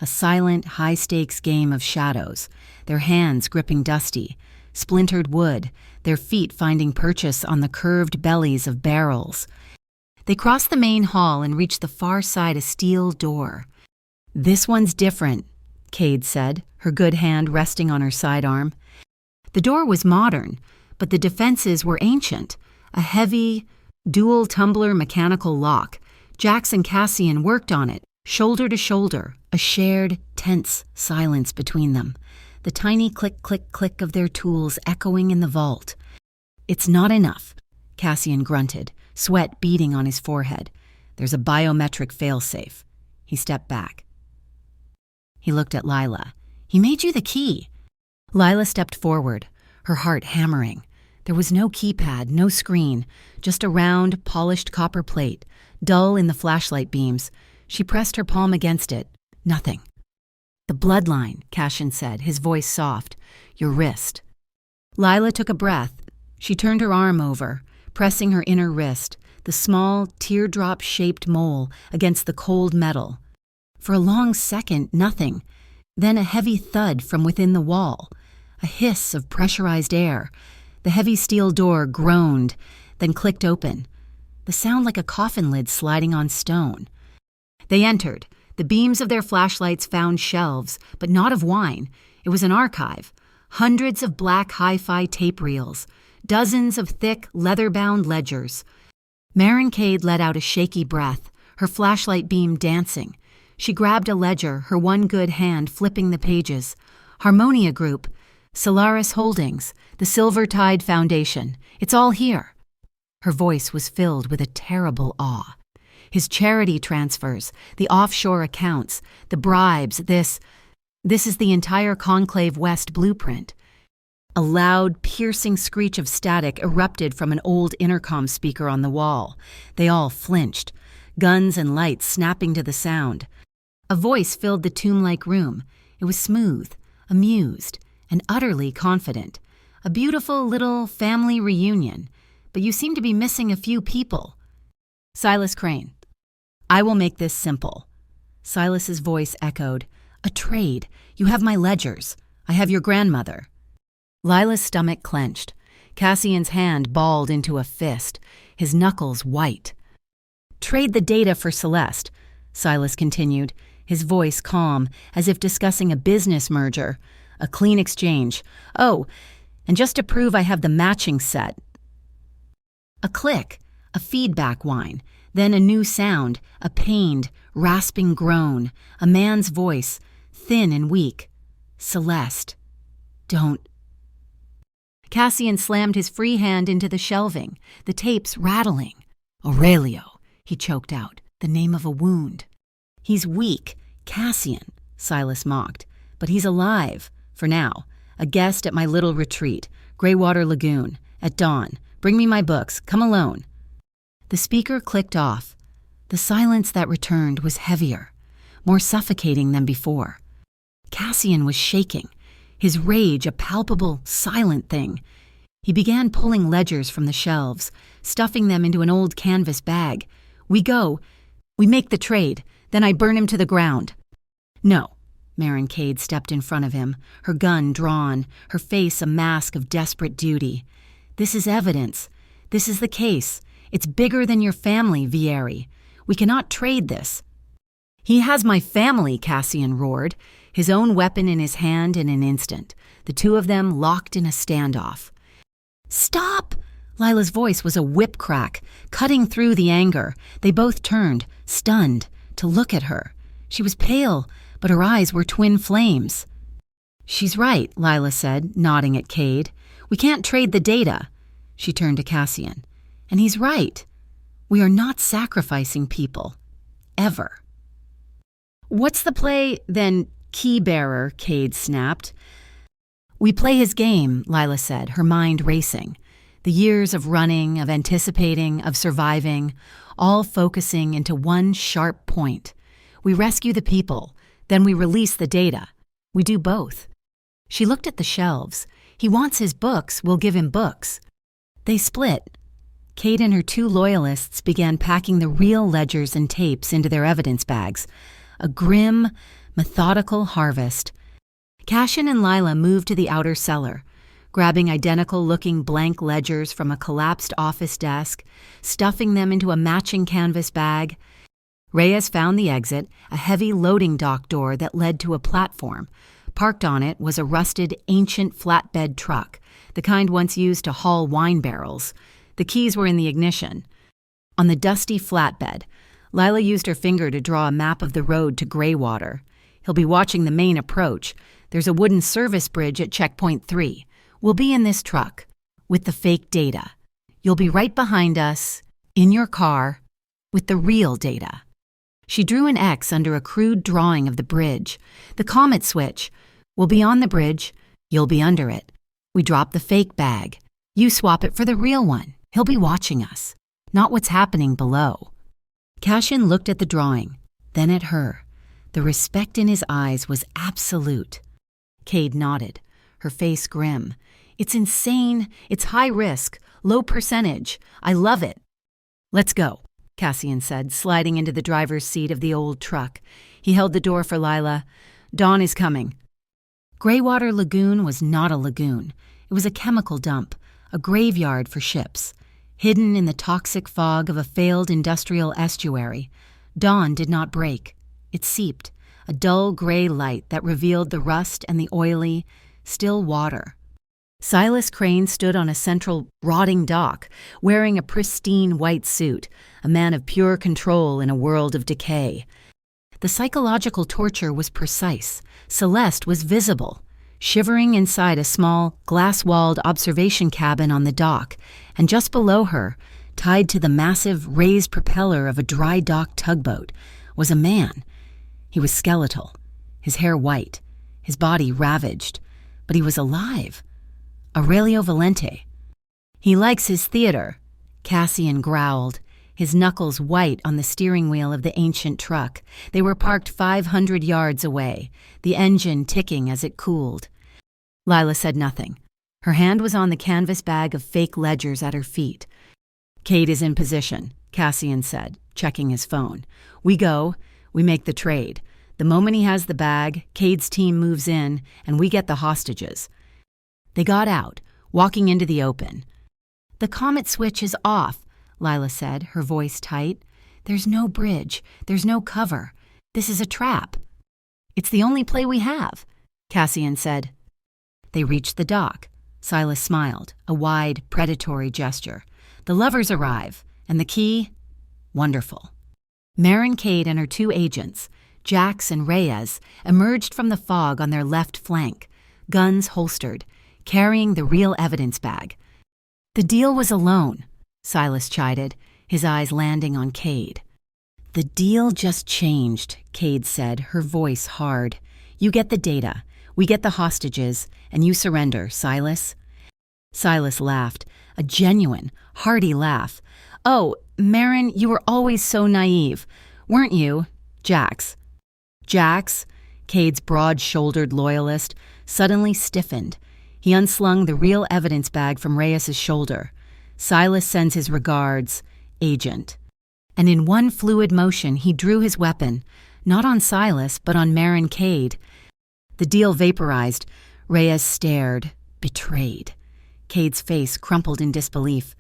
A silent, high-stakes game of shadows, their hands gripping dusty, splintered wood, their feet finding purchase on the curved bellies of barrels. They crossed the main hall and reached the far side a steel door. "This one's different," Cade said, her good hand resting on her sidearm. The door was modern, but the defenses were ancient. A heavy, dual-tumbler mechanical lock. Jax and Cassian worked on it, shoulder to shoulder, a shared, tense silence between them. The tiny click-click-click of their tools echoing in the vault. "It's not enough," Cassian grunted, sweat beading on his forehead. "There's a biometric failsafe." He stepped back. He looked at Lila. "He made you the key." Lila stepped forward, her heart hammering. There was no keypad, no screen, just a round, polished copper plate, dull in the flashlight beams. She pressed her palm against it. Nothing. "The bloodline," Cassian said, his voice soft. "Your wrist." Lila took a breath. She turned her arm over, pressing her inner wrist, the small, teardrop-shaped mole against the cold metal. For a long second, nothing. Then a heavy thud from within the wall, a hiss of pressurized air. The heavy steel door groaned, then clicked open. The sound like a coffin lid sliding on stone. They entered. The beams of their flashlights found shelves, but not of wine. It was an archive. Hundreds of black hi-fi tape reels. Dozens of thick, leather-bound ledgers. Maren Cade let out a shaky breath, her flashlight beam dancing. She grabbed a ledger, her one good hand flipping the pages. Harmonia Group, Solaris Holdings, the Silver Tide Foundation. It's all here. Her voice was filled with a terrible awe. His charity transfers, the offshore accounts, the bribes, this is the entire Conclave West blueprint. A loud, piercing screech of static erupted from an old intercom speaker on the wall. They all flinched, guns and lights snapping to the sound. A voice filled the tomb-like room. It was smooth, amused, and utterly confident. A beautiful little family reunion, but you seem to be missing a few people. Silas Crane. "I will make this simple." Silas's voice echoed. "A trade. You have my ledgers. I have your grandmother." Lila's stomach clenched. Cassian's hand balled into a fist, his knuckles white. "Trade the data for Celeste," Silas continued, his voice calm, as if discussing a business merger. "A clean exchange. Oh, and just to prove I have the matching set." A click, a feedback whine, then a new sound, a pained, rasping groan, a man's voice, thin and weak. "Celeste, don't." Cassian slammed his free hand into the shelving, the tapes rattling. "Aurelio," he choked out, the name of a wound. "He's weak, Cassian," Silas mocked, "but he's alive, for now. A guest at my little retreat, Greywater Lagoon, at dawn. Bring me my books. Come alone." The speaker clicked off. The silence that returned was heavier, more suffocating than before. Cassian was shaking, his rage a palpable, silent thing. He began pulling ledgers from the shelves, stuffing them into an old canvas bag. "We go. We make the trade. Then I burn him to the ground." "No." Maren Cade stepped in front of him, her gun drawn, her face a mask of desperate duty. "This is evidence. This is the case. It's bigger than your family, Vieri. We cannot trade this." "He has my family," Cassian roared, his own weapon in his hand in an instant, the two of them locked in a standoff. "Stop!" Lila's voice was a whip crack, cutting through the anger. They both turned, stunned, to look at her. She was pale, but her eyes were twin flames. "She's right," Lila said, nodding at Cade. "We can't trade the data." She turned to Cassian. "And he's right. We are not sacrificing people. Ever." "What's the play, then, key-bearer?" Cade snapped. "We play his game," Lila said, her mind racing. The years of running, of anticipating, of surviving, all focusing into one sharp point. We rescue the people, then we release the data. We do both. She looked at the shelves. He wants his books, we'll give him books. They split. Cade and her two loyalists began packing the real ledgers and tapes into their evidence bags. A grim, methodical harvest. Cassian and Lila moved to the outer cellar, grabbing identical-looking blank ledgers from a collapsed office desk, stuffing them into a matching canvas bag. Reyes found the exit, a heavy loading dock door that led to a platform. Parked on it was a rusted, ancient flatbed truck, the kind once used to haul wine barrels. The keys were in the ignition. On the dusty flatbed, Lila used her finger to draw a map of the road to Greywater. He'll be watching the main approach. There's a wooden service bridge at checkpoint 3. We'll be in this truck, with the fake data. You'll be right behind us, in your car, with the real data. She drew an X under a crude drawing of the bridge. The comet switch. We'll be on the bridge. You'll be under it. We drop the fake bag. You swap it for the real one. He'll be watching us, not what's happening below. Cassian looked at the drawing, then at her. The respect in his eyes was absolute. Cade nodded, her face grim. It's insane. It's high risk, low percentage. I love it. Let's go, Cassian said, sliding into the driver's seat of the old truck. He held the door for Lila. Dawn is coming. Greywater Lagoon was not a lagoon. It was a chemical dump, a graveyard for ships. Hidden in the toxic fog of a failed industrial estuary, dawn did not break. It seeped, a dull gray light that revealed the rust and the oily, still water. Silas Crane stood on a central, rotting dock, wearing a pristine white suit, a man of pure control in a world of decay. The psychological torture was precise. Celeste was visible, shivering inside a small, glass-walled observation cabin on the dock, and just below her, tied to the massive, raised propeller of a dry dock tugboat, was a man. He was skeletal, his hair white, his body ravaged, but he was alive. Aurelio Valente. He likes his theater, Cassian growled, his knuckles white on the steering wheel of the ancient truck. They were parked 500 yards away, the engine ticking as it cooled. Lila said nothing. Her hand was on the canvas bag of fake ledgers at her feet. Cade is in position, Cassian said, checking his phone. We go, we make the trade. The moment he has the bag, Cade's team moves in, and we get the hostages. They got out, walking into the open. The comet switch is off, Lila said, her voice tight. There's no bridge. There's no cover. This is a trap. It's the only play we have, Cassian said. They reached the dock. Silas smiled, a wide, predatory gesture. The lovers arrive, and the key? Wonderful. Marin Cade and her two agents, Jax and Reyes, emerged from the fog on their left flank, guns holstered, carrying the real evidence bag. The deal was alone, Silas chided, his eyes landing on Cade. The deal just changed, Cade said, her voice hard. You get the data, we get the hostages, and you surrender, Silas. Silas laughed, a genuine, hearty laugh. Oh, Marin, you were always so naive, weren't you, Jax? Jax, Cade's broad-shouldered loyalist, suddenly stiffened. He unslung the real evidence bag from Reyes's shoulder. Silas sends his regards, Agent. And in one fluid motion, he drew his weapon, not on Silas, but on Marin Cade. The deal vaporized. Reyes stared, betrayed. Cade's face crumpled in disbelief.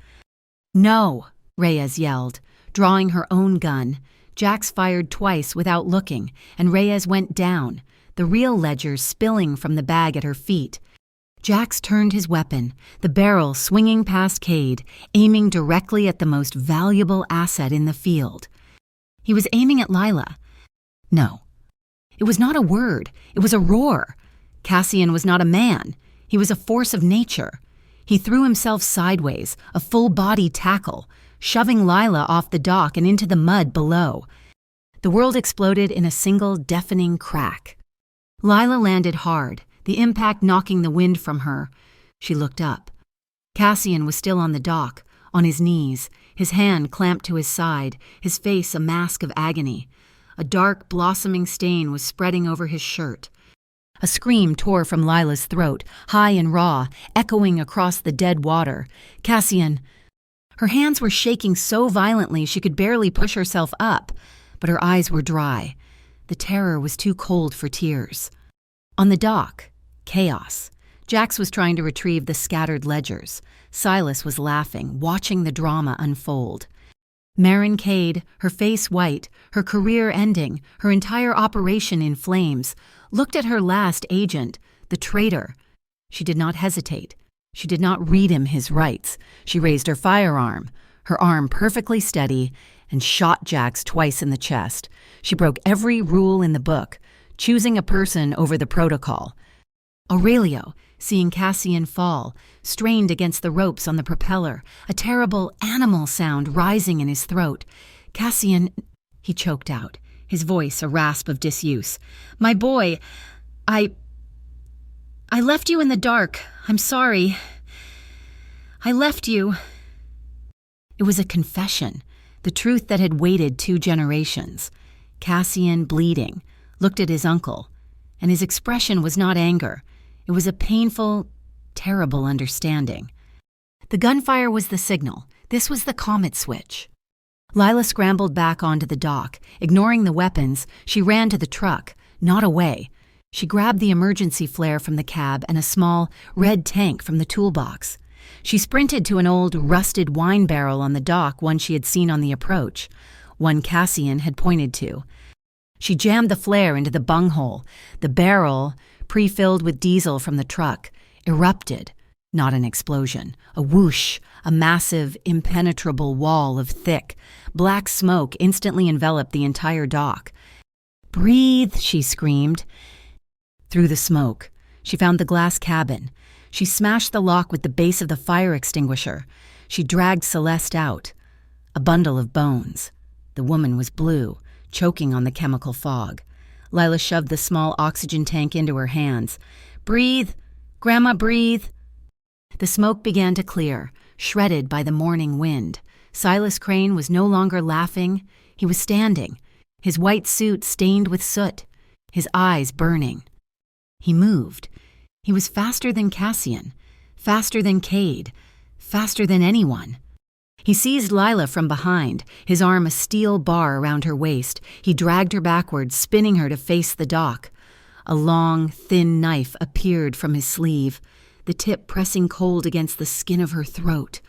No, Reyes yelled, drawing her own gun. Jax fired twice without looking, and Reyes went down, the real ledgers spilling from the bag at her feet. Jax turned his weapon, the barrel swinging past Cade, aiming directly at the most valuable asset in the field. He was aiming at Lila. No. It was not a word. It was a roar. Cassian was not a man. He was a force of nature. He threw himself sideways, a full-body tackle, shoving Lila off the dock and into the mud below. The world exploded in a single deafening crack. Lila landed hard, the impact knocking the wind from her. She looked up. Cassian was still on the dock, on his knees, his hand clamped to his side, his face a mask of agony. A dark, blossoming stain was spreading over his shirt. A scream tore from Lila's throat, high and raw, echoing across the dead water. Cassian. Her hands were shaking so violently she could barely push herself up, but her eyes were dry. The terror was too cold for tears. On the dock, chaos. Jax was trying to retrieve the scattered ledgers. Silas was laughing, watching the drama unfold. Marin Cade, her face white, her career ending, her entire operation in flames, looked at her last agent, the traitor. She did not hesitate. She did not read him his rights. She raised her firearm, her arm perfectly steady, and shot Jax twice in the chest. She broke every rule in the book, choosing a person over the protocol. Aurelio, seeing Cassian fall, strained against the ropes on the propeller, a terrible animal sound rising in his throat. Cassian, he choked out, his voice a rasp of disuse. "My boy, I left you in the dark. I'm sorry. I left you." It was a confession, the truth that had waited 2 generations. Cassian, bleeding, looked at his uncle, and his expression was not anger. It was a painful, terrible understanding. The gunfire was the signal. This was the comet switch. Lila scrambled back onto the dock. Ignoring the weapons, she ran to the truck, not away. She grabbed the emergency flare from the cab and a small, red tank from the toolbox. She sprinted to an old, rusted wine barrel on the dock, one she had seen on the approach, one Cassian had pointed to. She jammed the flare into the bunghole. The barrel, pre-filled with diesel from the truck, erupted. Not an explosion. A whoosh, a massive, impenetrable wall of thick, black smoke instantly enveloped the entire dock. "Breathe," she screamed. Through the smoke, she found the glass cabin. She smashed the lock with the base of the fire extinguisher. She dragged Celeste out. A bundle of bones. The woman was blue, choking on the chemical fog. Lila shoved the small oxygen tank into her hands. "Breathe! Grandma, breathe!" The smoke began to clear, shredded by the morning wind. Silas Crane was no longer laughing. He was standing, his white suit stained with soot, his eyes burning. He moved. He was faster than Cassian, faster than Cade, faster than anyone. He seized Lila from behind, his arm a steel bar around her waist. He dragged her backwards, spinning her to face the dock. A long, thin knife appeared from his sleeve, the tip pressing cold against the skin of her throat.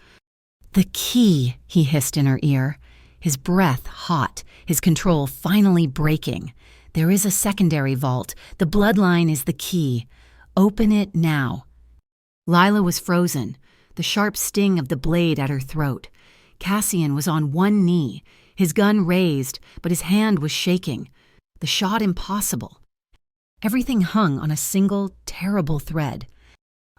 "The key," he hissed in her ear, his breath hot, his control finally breaking. "There is a secondary vault. The bloodline is the key. Open it now." Lila was frozen, the sharp sting of the blade at her throat. Cassian was on one knee, his gun raised, but his hand was shaking. The shot impossible. Everything hung on a single, terrible thread.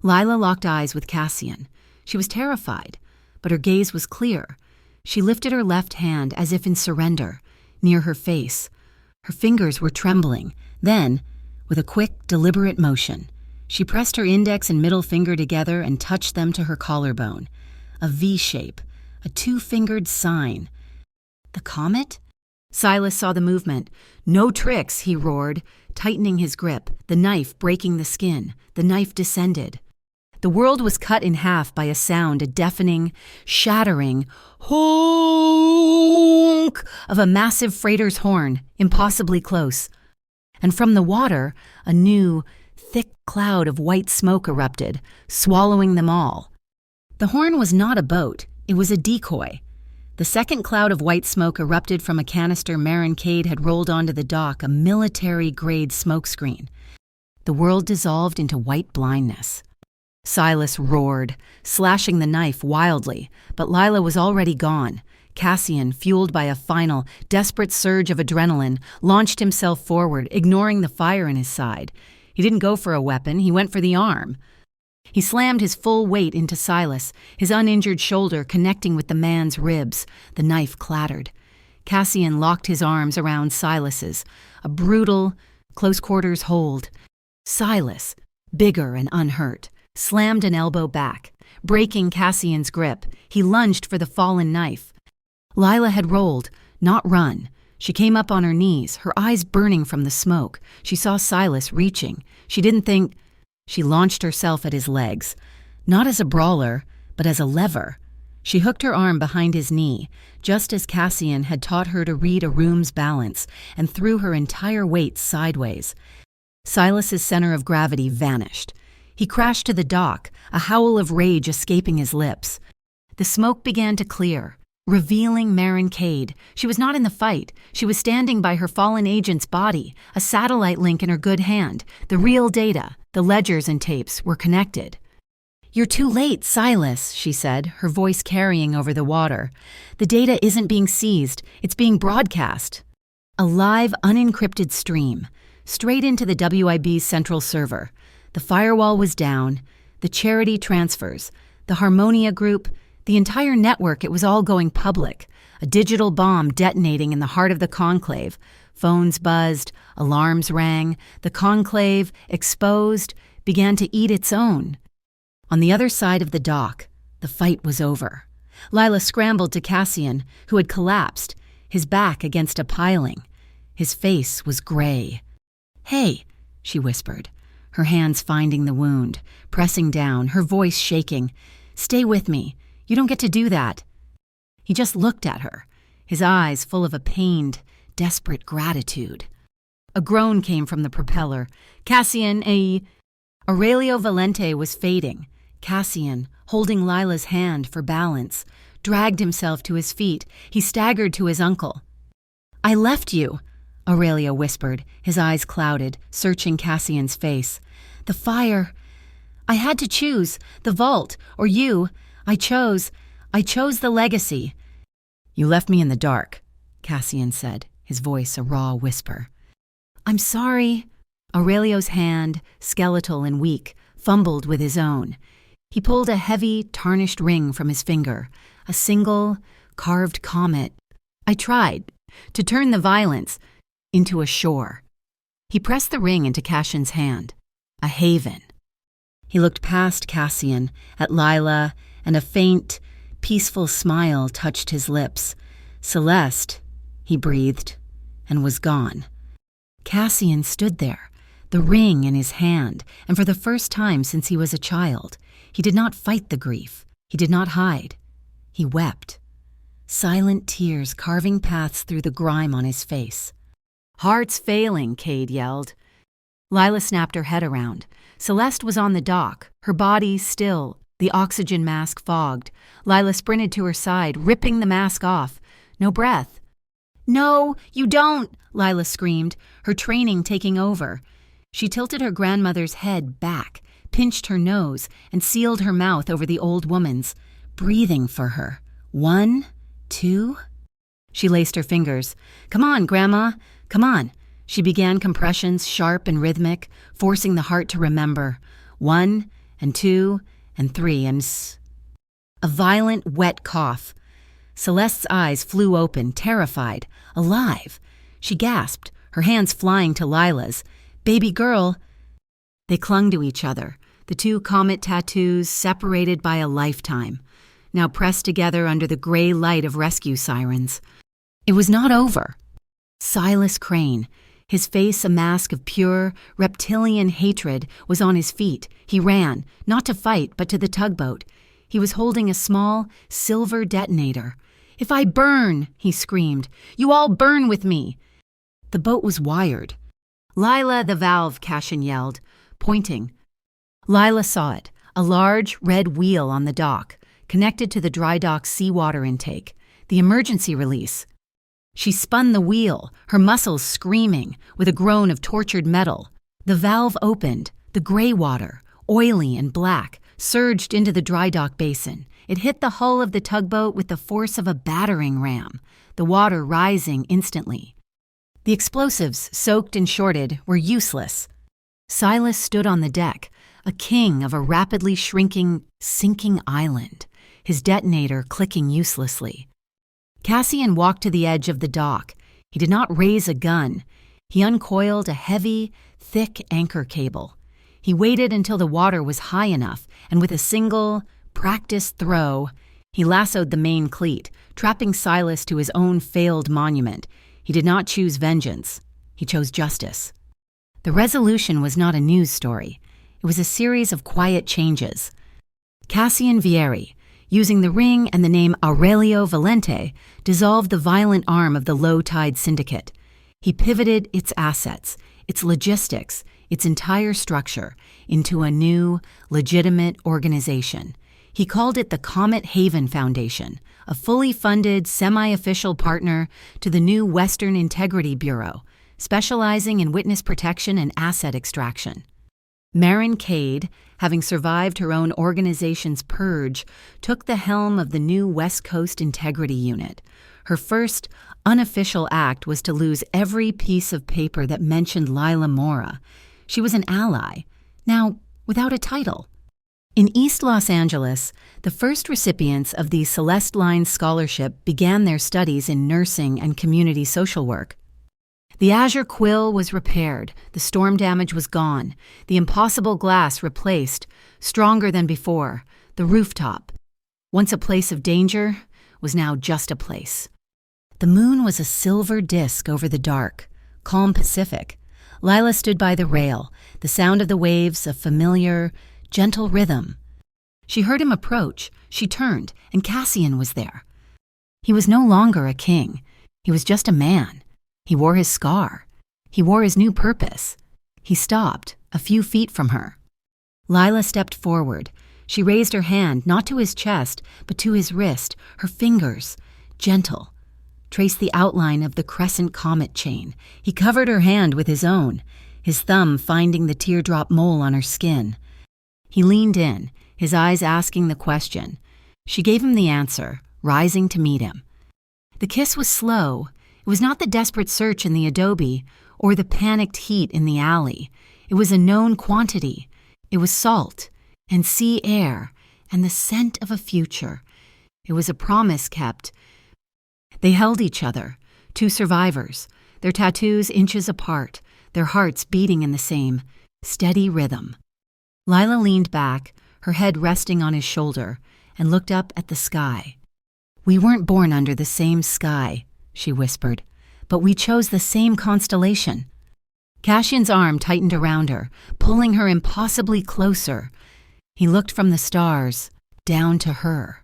Lila locked eyes with Cassian. She was terrified, but her gaze was clear. She lifted her left hand as if in surrender, near her face. Her fingers were trembling. Then, with a quick, deliberate motion, she pressed her index and middle finger together and touched them to her collarbone. A V shape, a 2-fingered sign. The comet? Silas saw the movement. "No tricks," he roared, tightening his grip, the knife breaking the skin. The knife descended. The world was cut in half by a sound, a deafening, shattering honk of a massive freighter's horn, impossibly close. And from the water, a new, thick cloud of white smoke erupted, swallowing them all. The horn was not a boat, it was a decoy. The second cloud of white smoke erupted from a canister Marin Cade had rolled onto the dock, a military-grade smokescreen. The world dissolved into white blindness. Silas roared, slashing the knife wildly, but Lila was already gone. Cassian, fueled by a final, desperate surge of adrenaline, launched himself forward, ignoring the fire in his side. He didn't go for a weapon, he went for the arm. He slammed his full weight into Silas, his uninjured shoulder connecting with the man's ribs. The knife clattered. Cassian locked his arms around Silas's, a brutal, close-quarters hold. Silas, bigger and unhurt, slammed an elbow back. Breaking Cassian's grip, he lunged for the fallen knife. Lila had rolled, not run. She came up on her knees, her eyes burning from the smoke. She saw Silas reaching. She didn't think. She launched herself at his legs, not as a brawler, but as a lever. She hooked her arm behind his knee, just as Cassian had taught her to read a room's balance, and threw her entire weight sideways. Silas's center of gravity vanished. He crashed to the dock, a howl of rage escaping his lips. The smoke began to clear, revealing Marin Cade. She was not in the fight. She was standing by her fallen agent's body, a satellite link in her good hand. The real data, the ledgers and tapes, were connected. "You're too late, Silas," she said, her voice carrying over the water. "The data isn't being seized. It's being broadcast." A live, unencrypted stream, straight into the WIB's central server. The firewall was down, the charity transfers, the Harmonia group, the entire network. It was all going public, a digital bomb detonating in the heart of the conclave, Phones buzzed, alarms rang, the conclave, exposed, began to eat its own. On the other side of the dock, the fight was over. Lila scrambled to Cassian, who had collapsed, his back against a piling. His face was gray. "Hey," she whispered, her hands finding the wound, pressing down, her voice shaking. "Stay with me. You don't get to do that." He just looked at her, his eyes full of a pained, desperate gratitude. A groan came from the propeller. Aurelio Valente was fading. Cassian, holding Lila's hand for balance, dragged himself to his feet. He staggered to his uncle. "I left you," Aurelio whispered, his eyes clouded, searching Cassian's face. "The fire. I had to choose, the vault, or you. I chose the legacy." "You left me in the dark," Cassian said, his voice a raw whisper. "I'm sorry." Aurelio's hand, skeletal and weak, fumbled with his own. He pulled a heavy, tarnished ring from his finger, a single, carved comet. "I tried to turn the violence into a shore." He pressed the ring into Cassian's hand. A haven. He looked past Cassian, at Lila, and a faint, peaceful smile touched his lips. "Celeste," he breathed, and was gone. Cassian stood there, the ring in his hand, and for the first time since he was a child, he did not fight the grief. He did not hide. He wept. Silent tears carving paths through the grime on his face. "Heart's failing," Cade yelled. Lila snapped her head around. Celeste was on the dock, her body still, the oxygen mask fogged. Lila sprinted to her side, ripping the mask off. No breath. "No, you don't!" Lila screamed, her training taking over. She tilted her grandmother's head back, pinched her nose, and sealed her mouth over the old woman's, breathing for her. 1, 2. She laced her fingers. "Come on, Grandma. Come on." She began compressions, sharp and rhythmic, forcing the heart to remember. 1 and 2 and 3 and a violent, wet cough. Celeste's eyes flew open, terrified, alive. She gasped, her hands flying to Lila's. "Baby girl." They clung to each other, the two comet tattoos separated by a lifetime, now pressed together under the gray light of rescue sirens. It was not over. Silas Crane, his face a mask of pure, reptilian hatred, was on his feet. He ran, not to fight, but to the tugboat. He was holding a small, silver detonator. "If I burn," he screamed, "you all burn with me." The boat was wired. "Lila, the valve," Cassian yelled, pointing. Lila saw it, a large, red wheel on the dock, connected to the dry dock seawater intake, the emergency release. She spun the wheel, her muscles screaming, with a groan of tortured metal. The valve opened. The gray water, oily and black, surged into the dry dock basin. It hit the hull of the tugboat with the force of a battering ram, the water rising instantly. The explosives, soaked and shorted, were useless. Silas stood on the deck, a king of a rapidly shrinking, sinking island, his detonator clicking uselessly. Cassian walked to the edge of the dock. He did not raise a gun. He uncoiled a heavy, thick anchor cable. He waited until the water was high enough, and with a single, practiced throw, he lassoed the main cleat, trapping Silas to his own failed monument. He did not choose vengeance. He chose justice. The resolution was not a news story. It was a series of quiet changes. Cassian Vieri, using the ring and the name Aurelio Valente, dissolved the violent arm of the low-tide syndicate. He pivoted its assets, its logistics, its entire structure into a new, legitimate organization. He called it the Comet Haven Foundation, a fully funded, semi-official partner to the new Western Integrity Bureau, specializing in witness protection and asset extraction. Marin Cade, having survived her own organization's purge, took the helm of the new West Coast Integrity Unit. Her first, unofficial act was to lose every piece of paper that mentioned Lila Mora. She was an ally, now without a title. In East Los Angeles, the first recipients of the Celeste Line Scholarship began their studies in nursing and community social work. The azure quill was repaired, the storm damage was gone, the impossible glass replaced, stronger than before, the rooftop, once a place of danger, was now just a place. The moon was a silver disk over the dark, calm Pacific. Lila stood by the rail, the sound of the waves a familiar, gentle rhythm. She heard him approach, she turned, and Cassian was there. He was no longer a king, he was just a man. He wore his scar. He wore his new purpose. He stopped, a few feet from her. Lila stepped forward. She raised her hand, not to his chest, but to his wrist, her fingers, gentle. Traced the outline of the crescent comet chain. He covered her hand with his own, his thumb finding the teardrop mole on her skin. He leaned in, his eyes asking the question. She gave him the answer, rising to meet him. The kiss was slow. It was not the desperate search in the adobe or the panicked heat in the alley. It was a known quantity. It was salt and sea air and the scent of a future. It was a promise kept. They held each other, two survivors, their tattoos inches apart, their hearts beating in the same steady rhythm. Lila leaned back, her head resting on his shoulder, and looked up at the sky. "We weren't born under the same sky," she whispered, "but we chose the same constellation." Cassian's arm tightened around her, pulling her impossibly closer. He looked from the stars, down to her.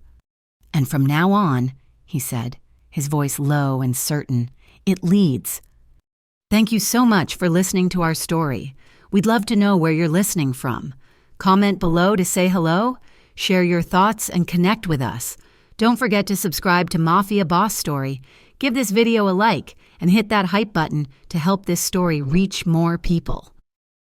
"And from now on," he said, his voice low and certain, "it leads." Thank you so much for listening to our story. We'd love to know where you're listening from. Comment below to say hello, share your thoughts, and connect with us. Don't forget to subscribe to Mafia Boss Story. Give this video a like and hit that hype button to help this story reach more people.